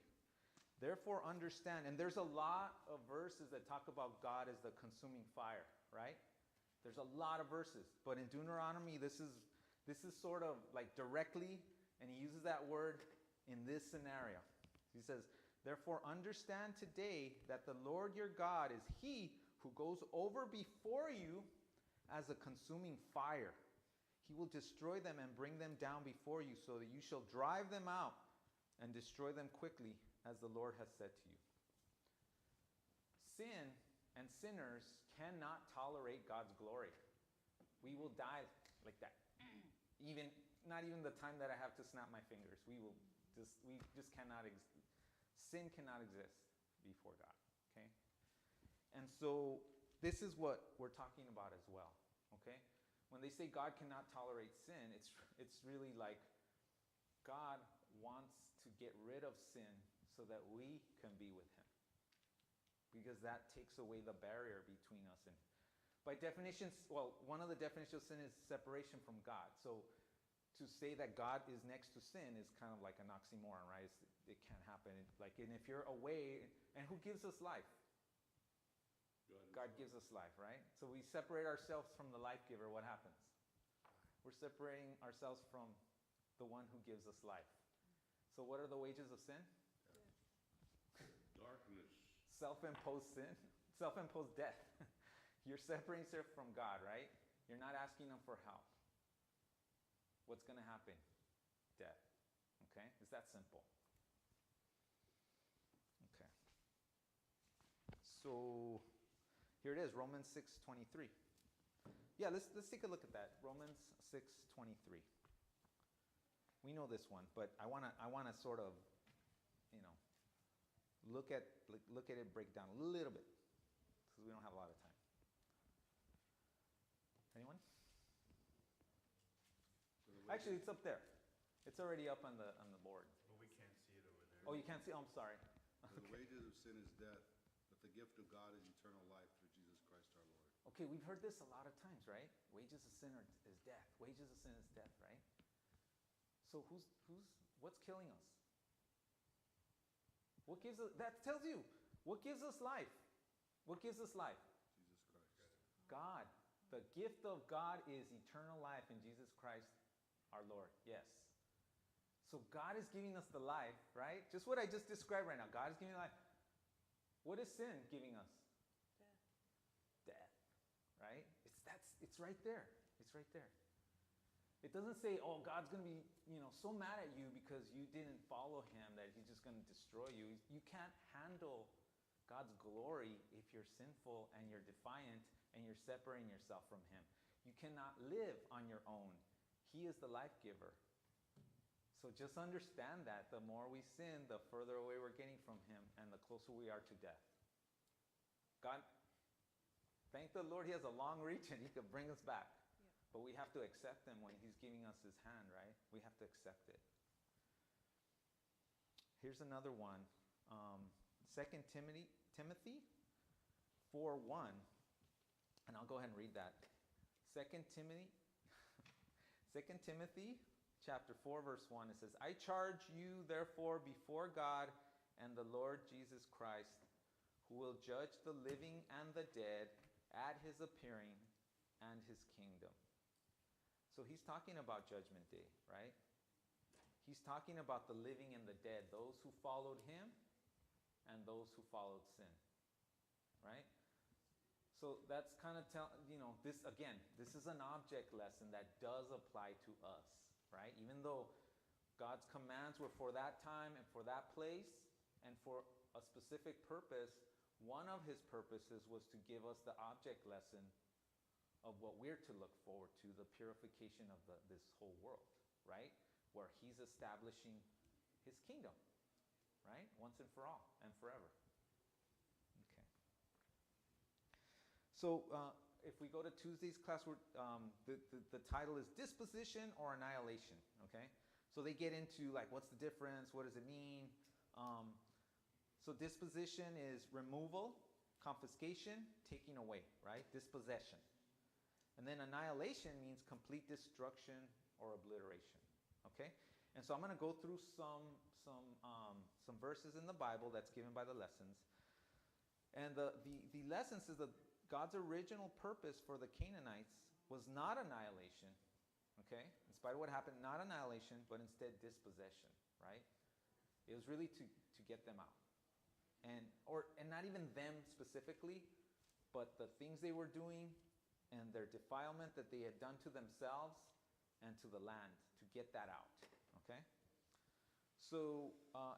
Therefore understand, and there's a lot of verses that talk about God as the consuming fire, right? There's a lot of verses, but in Deuteronomy, this is sort of like directly, and he uses that word in this scenario. He says, therefore understand today that the Lord your God is he who goes over before you as a consuming fire. He will destroy them and bring them down before you so that you shall drive them out and destroy them quickly as the Lord has said to you. Sin and sinners cannot tolerate God's glory. We will die like that. Not even the time that I have to snap my fingers. We just cannot sin cannot exist before God. Okay? And so this is what we're talking about as well. Okay? When they say God cannot tolerate sin, it's really like God wants to get rid of sin so that we can be with him. Because that takes away the barrier between us and him. By definition, one of the definitions of sin is separation from God. So to say that God is next to sin is kind of like an oxymoron, right? It can't happen. And if you're away, and who gives us life? God gives us life, right? So we separate ourselves from the life giver. What happens? We're separating ourselves from the one who gives us life. So what are the wages of sin? Darkness. Self-imposed sin. Self-imposed death. You're separating yourself from God, right? You're not asking him for help. What's going to happen? Death. Okay? It's that simple. Okay. So here it is, Romans 6:23. Yeah, let's take a look at that. Romans 6:23. We know this one, but I wanna sort of, look at it, break down a little bit, because we don't have a lot of time. Anyone? Actually, it's up there. It's already up on the board. But we can't see it over there. Oh, you can't see? Oh, I'm sorry. The wages of sin is death, but the gift of God is eternal life through Jesus Christ our Lord. Okay, we've heard this a lot of times, right? Wages of sin is death. Wages of sin is death, right? So what's killing us? What gives us, that tells you, what gives us life? What gives us life? Jesus Christ. God. The gift of God is eternal life in Jesus Christ our Lord. Yes. So God is giving us the life, right? Just what I just described right now. God is giving life. What is sin giving us? Death. Right? It's right there. It's right there. It doesn't say, oh, God's going to be, so mad at you because you didn't follow him that he's just going to destroy you. You can't handle God's glory if you're sinful and you're defiant and you're separating yourself from him. You cannot live on your own. He is the life giver. So just understand that the more we sin, the further away we're getting from him and the closer we are to death. God, thank the Lord, he has a long reach and he can bring us back. Yeah. But we have to accept him when he's giving us his hand, right? We have to accept it. Here's another one. 2 Timothy 4:1. And I'll go ahead and read that. 2 Timothy chapter 4, verse 1. It says, I charge you therefore before God and the Lord Jesus Christ, who will judge the living and the dead at his appearing and his kingdom. So he's talking about Judgment Day, right? He's talking about the living and the dead, those who followed him and those who followed sin, right? So that's kind of this is an object lesson that does apply to us, right? Even though God's commands were for that time and for that place and for a specific purpose, one of his purposes was to give us the object lesson of what we're to look forward to, the purification of this whole world, right? Where he's establishing his kingdom, right? Once and for all and forever. Okay. So if we go to Tuesday's class, the title is Disposition or Annihilation, okay? So they get into like, what's the difference? What does it mean? So disposition is removal, confiscation, taking away, right? Dispossession. And then annihilation means complete destruction or obliteration. Okay? And so I'm going to go through some verses in the Bible that's given by the lessons. And the lesson says that God's original purpose for the Canaanites was not annihilation. Okay? In spite of what happened, not annihilation, but instead dispossession, right? It was really to get them out. And not even them specifically, but the things they were doing and their defilement that they had done to themselves and to the land, to get that out. Okay? So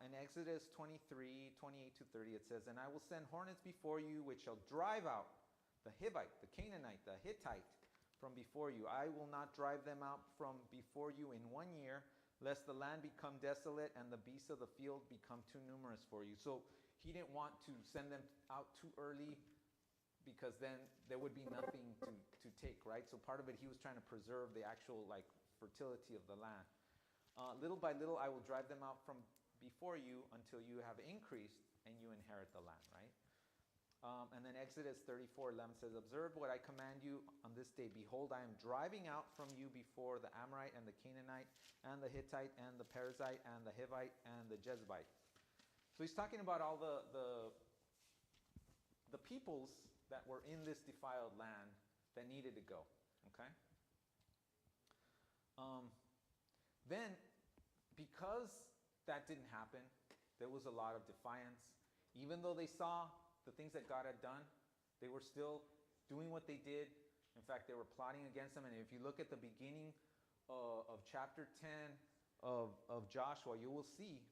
in Exodus 23, 28 to 30, it says, "And I will send hornets before you, which shall drive out the Hivite, the Canaanite, the Hittite from before you. I will not drive them out from before you in 1 year, lest the land become desolate and the beasts of the field become too numerous for you." So he didn't want to send them out too early, because then there would be nothing to take, right? So part of it, he was trying to preserve the actual fertility of the land. Little by little, I will drive them out from before you until you have increased and you inherit the land, right? And then Exodus 34:11 says, "Observe what I command you on this day. Behold, I am driving out from you before the Amorite and the Canaanite and the Hittite and the Perizzite and the Hivite and the Jezebite." So he's talking about all the peoples that were in this defiled land that needed to go. Okay? Then, because that didn't happen, there was a lot of defiance. Even though they saw the things that God had done, they were still doing what they did. In fact, they were plotting against them. And if you look at the beginning of chapter 10 of Joshua, you will see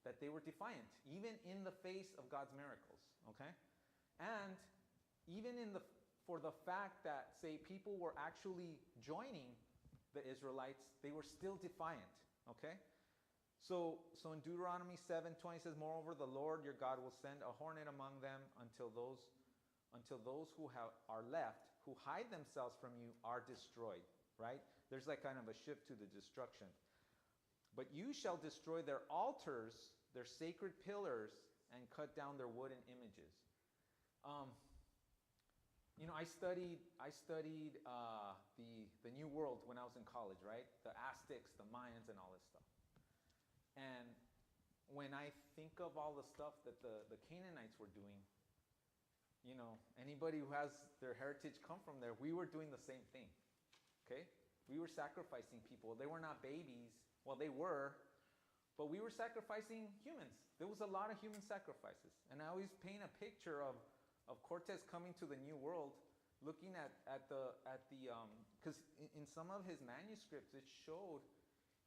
that they were defiant, even in the face of God's miracles. Okay? And even for the fact that, say, people were actually joining the Israelites, they were still defiant. Okay? So in Deuteronomy 7:20 says, "Moreover, the Lord your God will send a hornet among them until those who are left, who hide themselves from you, are destroyed." Right? There's kind of a shift to the destruction. "But you shall destroy their altars, their sacred pillars, and cut down their wooden images." I studied the New World when I was in college, right? The Aztecs, the Mayans, and all this stuff. And when I think of all the stuff that the Canaanites were doing, anybody who has their heritage come from there, we were doing the same thing. Okay? We were sacrificing people. They were not babies. Well, they were, but we were sacrificing humans. There was a lot of human sacrifices. And I always paint a picture of Cortez coming to the New World, looking at the because in some of his manuscripts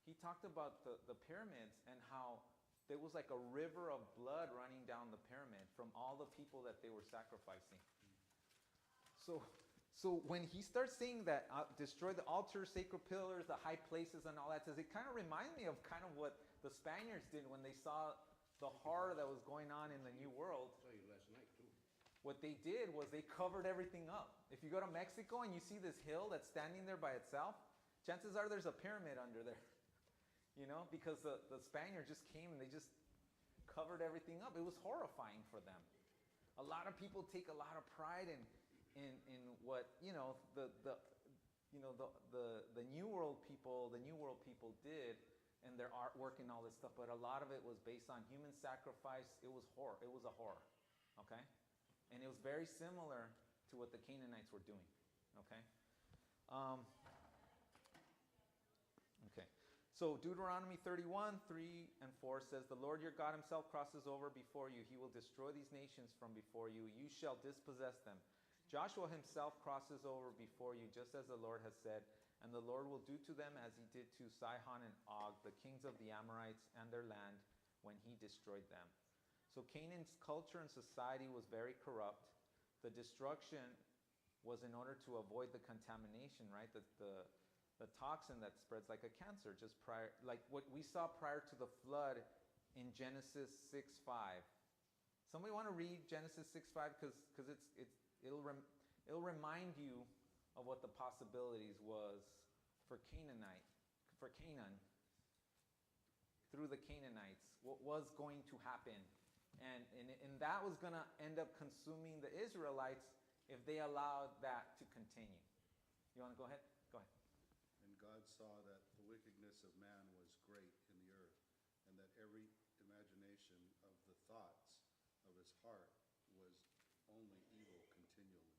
he talked about the pyramids and how there was like a river of blood running down the pyramid from all the people that they were sacrificing. So when he starts saying that destroy the altars, sacred pillars, the high places, and all that, it kind of reminds me of kind of what the Spaniards did when they saw the horror that was going on in the New World. I saw you last night too. What they did was they covered everything up. If you go to Mexico and you see this hill that's standing there by itself, chances are there's a pyramid under there. Because the Spaniards just came and they just covered everything up. It was horrifying for them. A lot of people take a lot of pride in what the New World people did and their artwork and all this stuff, but a lot of it was based on human sacrifice. It was horror. It was a horror. Okay? And it was very similar to what the Canaanites were doing. Okay? Okay. So Deuteronomy 31:3 and 4 says, "The Lord your God himself crosses over before you. He will destroy these nations from before you. You shall dispossess them. Joshua himself crosses over before you, just as the Lord has said, and the Lord will do to them as he did to Sihon and Og, the kings of the Amorites, and their land, when he destroyed them." So Canaan's culture and society was very corrupt. The destruction was in order to avoid the contamination, right? The toxin that spreads like a cancer, just prior, like what we saw prior to the flood in Genesis 6:5. Somebody want to read Genesis 6:5 because it'll remind you of what the possibilities was for Canaan through the Canaanites, what was going to happen. And in And that was going to end up consuming the Israelites if they allowed that to continue. You want to go ahead? Go ahead. And God saw that the wickedness of man was great in the earth, and that every imagination of the thoughts of his heart was only evil continually.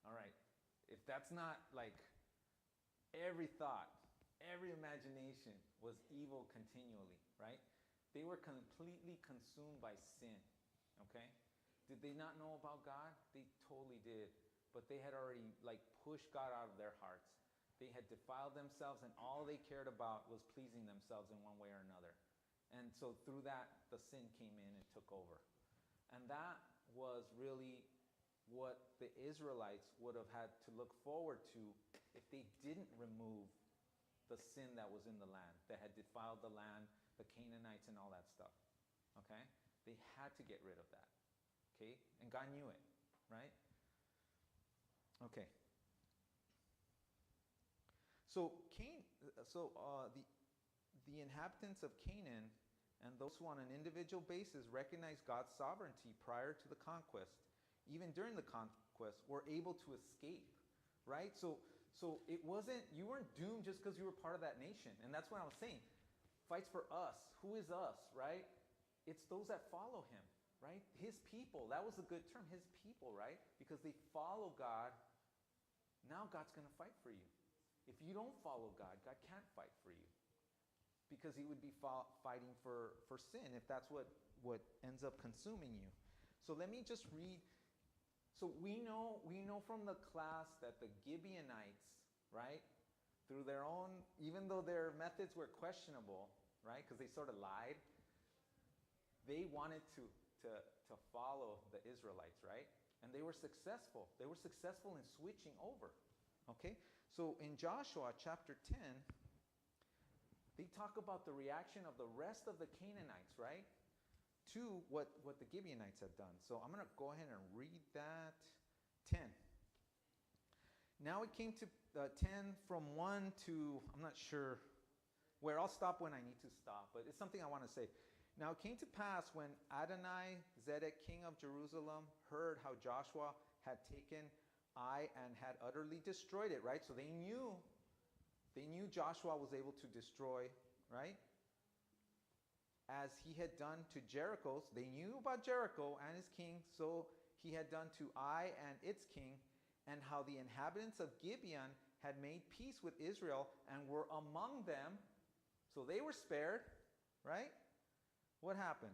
All right. If that's not like every thought, every imagination was evil continually, right? They were completely consumed by sin, okay? Did they not know about God? They totally did. But they had already like pushed God out of their hearts. They had defiled themselves, and all they cared about was pleasing themselves in one way or another. And so through that, the sin came in and took over. And that was really what the Israelites would have had to look forward to if they didn't remove the sin that was in the land, that had defiled the land, the Canaanites and all that stuff. Okay? They had to get rid of that. Okay? And God knew it, right? Okay. So the inhabitants of Canaan and those who on an individual basis recognized God's sovereignty prior to the conquest, even during the conquest, were able to escape, right? So it wasn't, you weren't doomed just because you were part of that nation. And that's what I was saying. Fights for us. Who is us, right? It's those that follow him, right? His people. That was a good term, his people, right? Because they follow God. Now God's going to fight for you. If you don't follow God, God can't fight for you. Because he would be fighting for sin if that's what ends up consuming you. So let me just read. So we know from the class that the Gibeonites, right, through their own, even though their methods were questionable, right, because they sort of lied, they wanted to follow the Israelites, right? And they were successful. They were successful in switching over. Okay? So in Joshua chapter 10, they talk about the reaction of the rest of the Canaanites, right, to what the Gibeonites had done. So I'm going to go ahead and read that. 10. Now it came to 10 from 1 to, I'm not sure where. I'll stop when I need to stop, but it's something I want to say. Now it came to pass when Adonai Zedek, king of Jerusalem, heard how Joshua had taken Ai and had utterly destroyed it, right? So they knew Joshua was able to destroy, right? As he had done to Jericho. They knew about Jericho and his king, so he had done to Ai and its king, and how the inhabitants of Gibeon had made peace with Israel and were among them. So they were spared, right? What happened?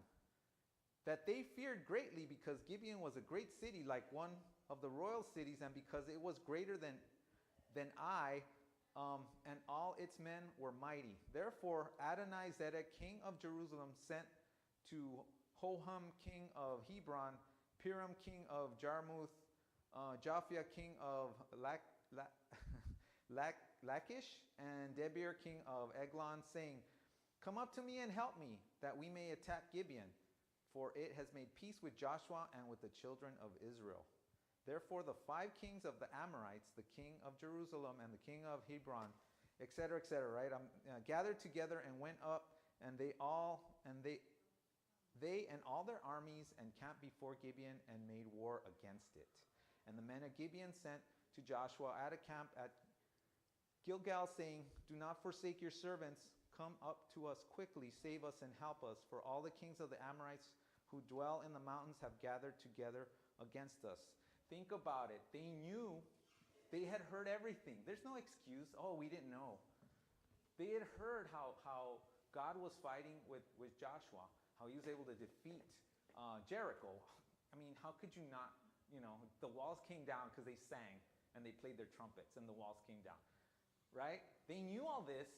That they feared greatly because Gibeon was a great city, like one of the royal cities, and because it was greater than Ai, and all its men were mighty. Therefore Adonai Zedek, king of Jerusalem, sent to Hoham, king of Hebron, Piram, king of Jarmuth, Japhia, king of Lachish, and Debir, king of Eglon, saying, "Come up to me and help me, that we may attack Gibeon, for it has made peace with Joshua and with the children of Israel." Therefore the 5 kings of the Amorites, the king of Jerusalem and the king of Hebron, etc., right, gathered together and went up, and they and all their armies encamped before Gibeon and made war against it. And the men of Gibeon sent to Joshua at a camp at Gilgal, saying, "Do not forsake your servants. Come up to us quickly, save us and help us, for all the kings of the Amorites who dwell in the mountains have gathered together against us." Think about it. They knew, they had heard everything. There's no excuse. Oh, we didn't know. They had heard how God was fighting with Joshua, how he was able to defeat Jericho. I mean, how could you not, the walls came down because they sang and they played their trumpets and the walls came down, right? They knew all this.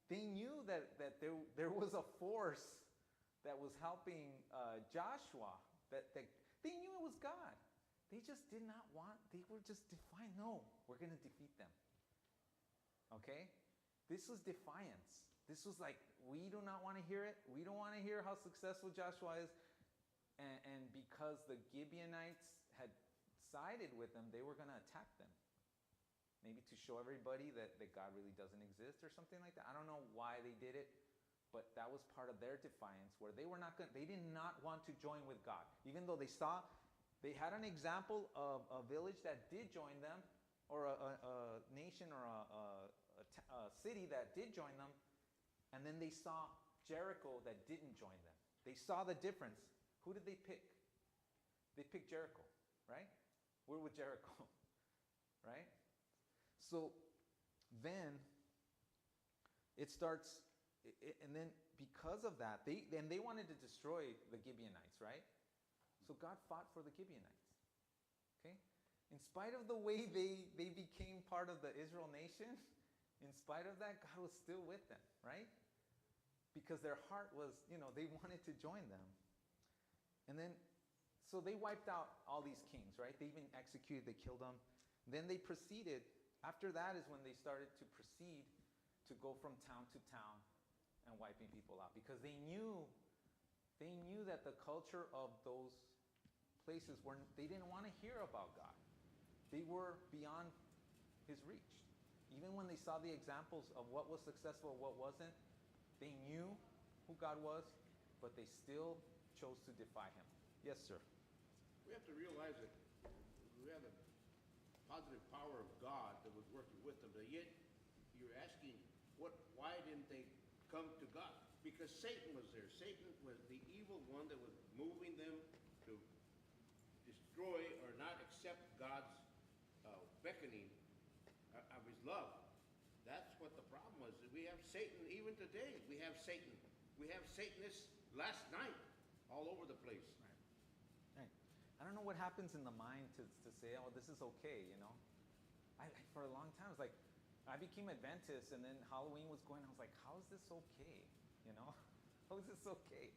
They knew that there was a force that was helping Joshua, that they knew it was God. They just did not want, they were just defiant. No, we're going to defeat them. Okay? This was defiance. This was like, we do not want to hear it. We don't want to hear how successful Joshua is. And because the Gibeonites had sided with them, they were going to attack them. Maybe to show everybody that God really doesn't exist or something like that. I don't know why they did it, But that was part of their defiance, where they did not want to join with God. Even though they had an example of a village that did join them, or a nation or a city that did join them, and then they saw Jericho that didn't join them. They saw the difference. Who did they pick? They picked Jericho, right? We're with Jericho, right? So then it starts, and then because of that, they wanted to destroy the Gibeonites, right? So God fought for the Gibeonites, okay? In spite of the way they became part of the Israel nation, in spite of that, God was still with them, right? Because their heart was, they wanted to join them. And then, so they wiped out all these kings, right? They even executed, they killed them. Then they proceeded, after that is when they started to proceed to go from town to town and wiping people out. Because they knew that the culture of those places they didn't want to hear about God. They were beyond his reach. Even when they saw the examples of what was successful and what wasn't, they knew who God was, but they still chose to defy him. Yes, sir. We have to realize that we have a positive power of God that was working with them, but yet you're asking, why didn't they come to God? Because Satan was there. Satan was the evil one that was moving them to destroy or not accept God's beckoning of his love. That's what the problem was. We have Satan even today. We have Satan. We have Satanists last night all over the place. Right. I don't know what happens in the mind to say, oh, this is okay, for a long time, it's like, I became Adventist, and then Halloween was going, I was like, how is this okay? How is this okay?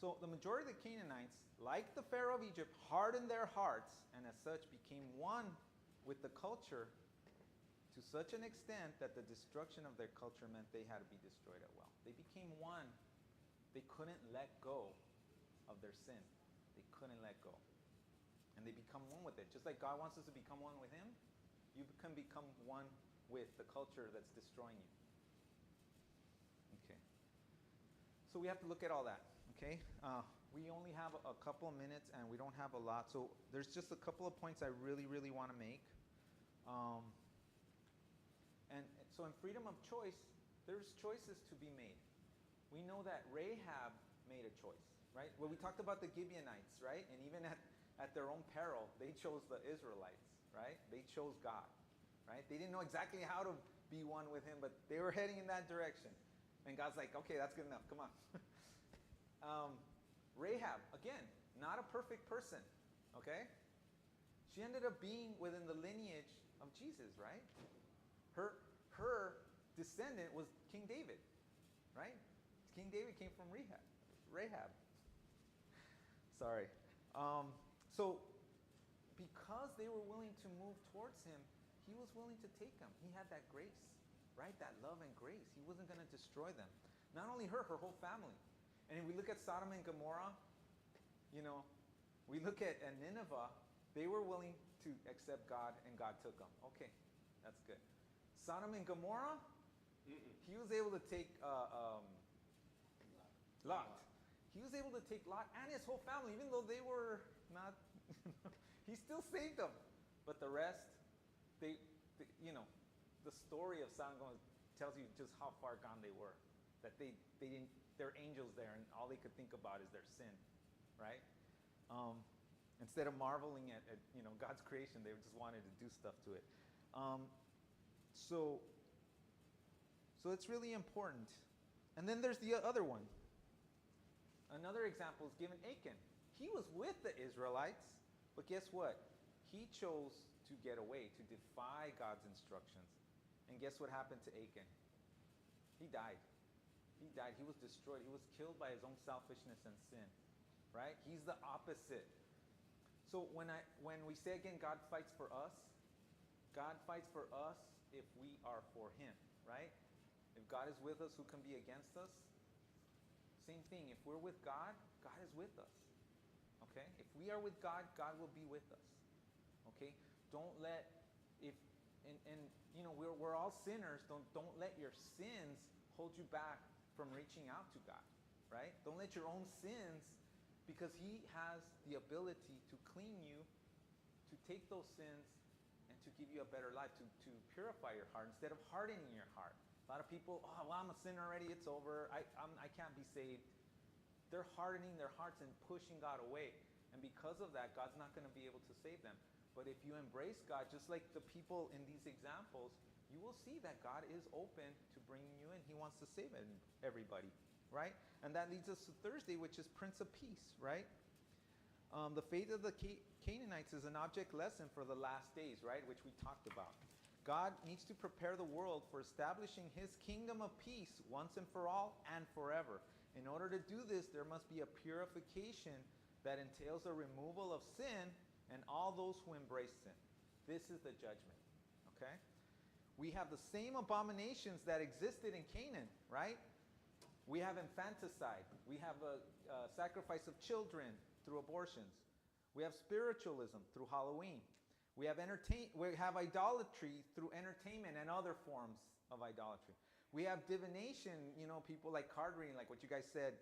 So the majority of the Canaanites, like the Pharaoh of Egypt, hardened their hearts, and as such became one with the culture to such an extent that the destruction of their culture meant they had to be destroyed as well. They became one. They couldn't let go of their sin. They couldn't let go. And they become one with it. Just like God wants us to become one with him, you can become one with the culture that's destroying you. Okay. So we have to look at all that, okay? We only have a couple of minutes, and we don't have a lot. So there's just a couple of points I really, really want to make. And so in freedom of choice, there's choices to be made. We know that Rahab made a choice, right? Well, we talked about the Gibeonites, right? And even at their own peril, they chose the Israelites, right? They chose God, right? They didn't know exactly how to be one with him, but they were heading in that direction. And God's like, okay, that's good enough. Come on. Rahab, again, not a perfect person, okay? She ended up being within the lineage of Jesus, right? Her descendant was King David, right? King David came from Rahab. Sorry. So because they were willing to move towards him, he was willing to take them. He had that grace, right? That love and grace. He wasn't going to destroy them. Not only her whole family. And if we look at Sodom and Gomorrah, we look at Nineveh, they were willing to accept God, and God took them. Okay, that's good. Sodom and Gomorrah, he was able to take Lot. He was able to take Lot and his whole family, even though they were not, he still saved them. But the rest, the story of Sodom and Gomorrah tells you just how far gone they were. That they didn't, they're angels there, and all they could think about is their sin, right? Instead of marveling at God's creation, they just wanted to do stuff to it. So it's really important. And then there's the other one. Another example is given Achan. He was with the Israelites, but guess what? He chose to get away, to defy God's instructions. And guess what happened to Achan? He died. He died. He was destroyed. He was killed by his own selfishness and sin, right? He's the opposite. So when we say again, God fights for us, God fights for us if we are for him, right? If God is with us, who can be against us? Same thing. If we're with God, God is with us. Okay? If we are with God, God will be with us. Okay? Don't let we're all sinners. Don't let your sins hold you back from reaching out to God, right? Don't let your own sins, because He has the ability to clean you, to take those sins, and to give you a better life, to purify your heart instead of hardening your heart. A lot of people, oh, well, I'm a sinner already, it's over, I can't be saved. They're hardening their hearts and pushing God away. And because of that, God's not going to be able to save them. But if you embrace God, just like the people in these examples, you will see that God is open to bringing you in. He wants to save everybody, right? And that leads us to Thursday, which is Prince of Peace, right? The fate of the Canaanites is an object lesson for the last days, right, which we talked about. God needs to prepare the world for establishing His kingdom of peace once and for all and forever. In order to do this, there must be a purification that entails a removal of sin and all those who embrace sin. This is the judgment, okay? We have the same abominations that existed in Canaan, right? We have infanticide. We have a sacrifice of children through abortions. We have spiritualism through Halloween. We have idolatry through entertainment and other forms of idolatry. We have divination, people like card reading, like what you guys said.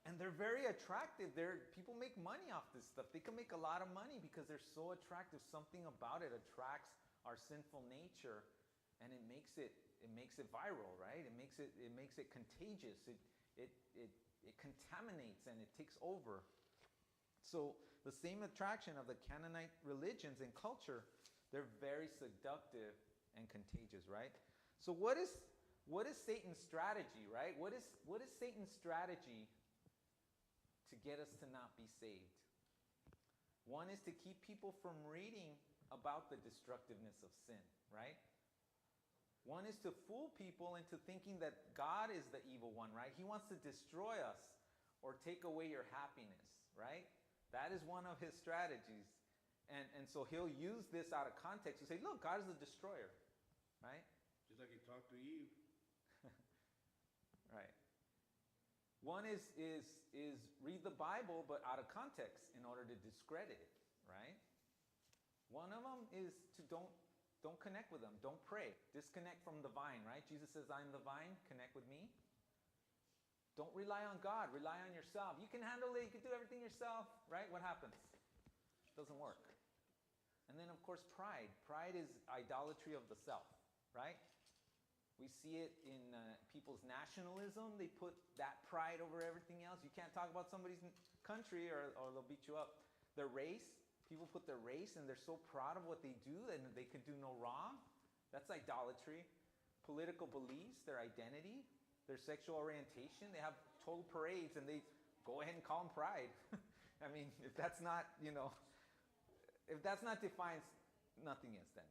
And they're very attractive. People make money off this stuff. They can make a lot of money because they're so attractive. Something about it attracts our sinful nature, and it makes it viral, right? It makes it contagious. It contaminates and it takes over. So the same attraction of the Canaanite religions and culture, they're very seductive and contagious, right? So what is Satan's strategy, right? What is Satan's strategy to get us to not be saved? One is to keep people from reading about the destructiveness of sin, right? One is to fool people into thinking that God is the evil one, right? He wants to destroy us or take away your happiness, right? That is one of his strategies. And so he'll use this out of context to say, look, God is the destroyer, right? Just like he talked to Eve. Right. One is read the Bible, but out of context in order to discredit it, right? One of them is to don't connect with them. Don't pray. Disconnect from the vine, right? Jesus says, I'm the vine. Connect with me. Don't rely on God. Rely on yourself. You can handle it. You can do everything yourself, right? What happens? It doesn't work. And then, of course, pride. Pride is idolatry of the self, right? We see it in people's nationalism. They put that pride over everything else. You can't talk about somebody's country or they'll beat you up. Their race. People put their race and they're so proud of what they do and they can do no wrong. That's idolatry. Political beliefs, their identity, their sexual orientation. They have total parades and they go ahead and call them pride. I mean, if that's not, if that's not defiance, nothing is then.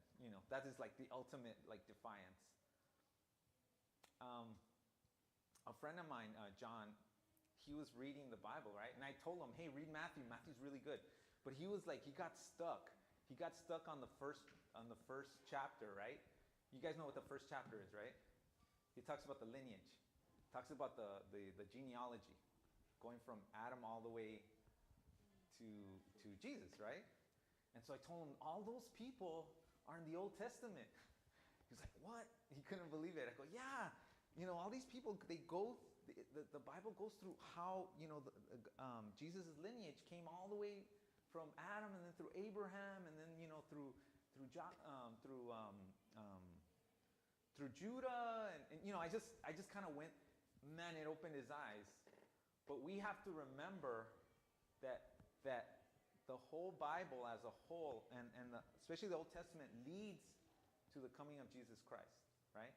That is like the ultimate defiance. A friend of mine, John, he was reading the Bible, right? And I told him, hey, read Matthew. Matthew's really good. But he was like, he got stuck. He got stuck on the first chapter, right? You guys know what the first chapter is, right? He talks about the lineage. Talks about the genealogy, going from Adam all the way to Jesus, right? And so I told him, all those people are in the Old Testament. He was like, what? He couldn't believe it. I go, yeah. All these people, they go, the Bible goes through how, Jesus' lineage came all the way from Adam and then through Abraham and then, through Judah. And I just kind of went, man, it opened his eyes. But we have to remember that the whole Bible as a whole, and especially the Old Testament, leads to the coming of Jesus Christ, right?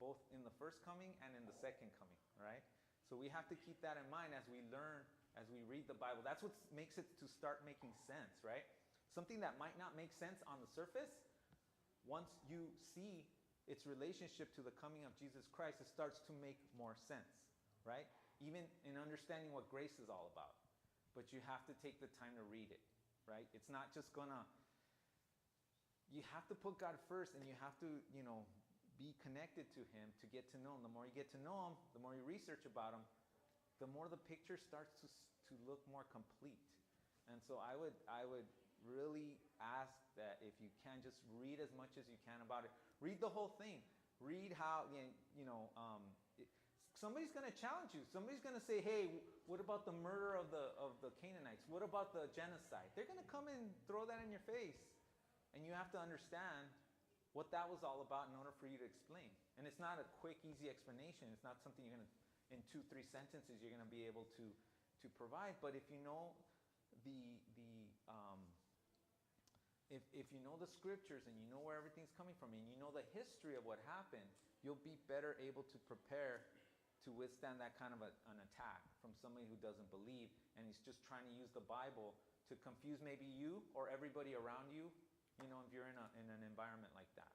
Both in the first coming and in the second coming, right? So we have to keep that in mind as we learn, as we read the Bible. That's what makes it to start making sense, right? Something that might not make sense on the surface, once you see its relationship to the coming of Jesus Christ, it starts to make more sense, right? Even in understanding what grace is all about. But you have to take the time to read it, right? It's not just gonna... You have to put God first, and you have to, be connected to Him to get to know Him. The more you get to know Him, the more you research about Him, the more the picture starts to look more complete. And so I would really ask that if you can, just read as much as you can about it. Read the whole thing. Read how, somebody's going to challenge you. Somebody's going to say, hey, what about the murder of the Canaanites? What about the genocide? They're going to come and throw that in your face. And you have to understand what that was all about in order for you to explain. And it's not a quick, easy explanation. It's not something you're going to, in 2-3 sentences, you're going to be able to provide. But if you know if you know the scriptures and you know where everything's coming from and you know the history of what happened, you'll be better able to prepare to withstand that kind of an attack from somebody who doesn't believe and he's just trying to use the Bible to confuse maybe you or everybody around you, if you're in an environment like that.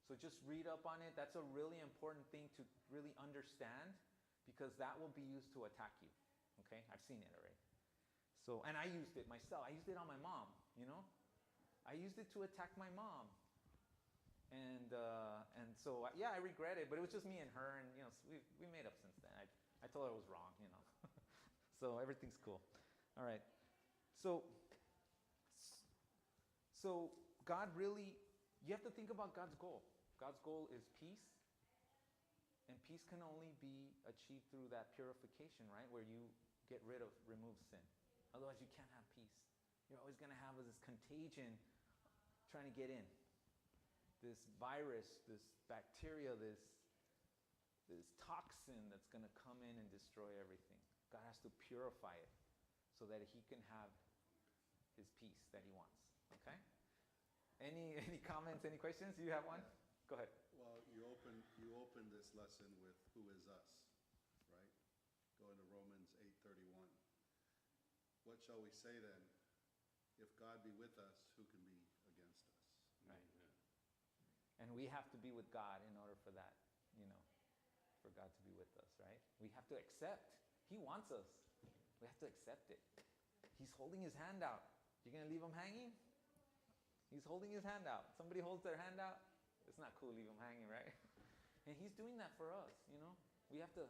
So just read up on it. That's a really important thing to really understand because that will be used to attack you. Okay? I've seen it already. So, and I used it myself. I used it on my mom, I used it to attack my mom. And so, yeah, I regret it, but it was just me and her, and, we made up since then. I told her I was wrong, So everything's cool. All right. So God really, you have to think about God's goal. God's goal is peace, and peace can only be achieved through that purification, right, where you remove sin. Otherwise, you can't have peace. You're always going to have this contagion trying to get in. This virus, this bacteria, this toxin that's going to come in and destroy everything. God has to purify it so that he can have his peace that he wants. Okay? Any comments, any questions? You have one? Go ahead. Well, you open this lesson with who is us, right? Going to Romans 8:31. What shall we say then? If God be with us, who can be against us? Right. And we have to be with God in order for that, for God to be with us, right? We have to accept. He wants us. We have to accept it. He's holding his hand out. You're going to leave him hanging? He's holding his hand out. Somebody holds their hand out. It's not cool to leave him hanging, right? And he's doing that for us, We have to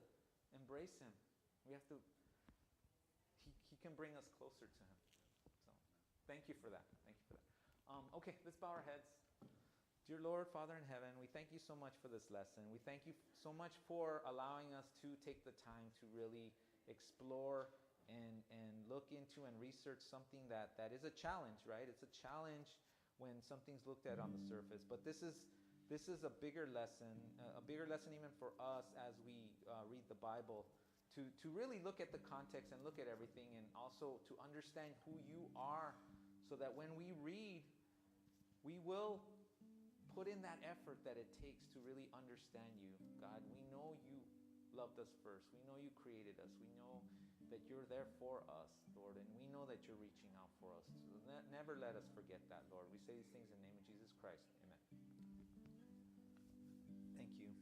embrace him. We have to, he can bring us closer to him. So, thank you for that. Thank you for that. Okay, let's bow our heads. Dear Lord, Father in heaven, we thank you so much for this lesson. We thank you so much for allowing us to take the time to really explore and look into and research something that is a challenge, right? It's a challenge when something's looked at on the surface. But this is a bigger lesson even for us as we read the Bible, to really look at the context and look at everything, and also to understand who you are, so that when we read, we will put in that effort that it takes to really understand you. God, we know you loved us first. We know you created us. We know that you're there for us, Lord, and we know that you're reaching out for us. So never let us forget that, Lord. We say these things in the name of Jesus Christ. Amen. Thank you.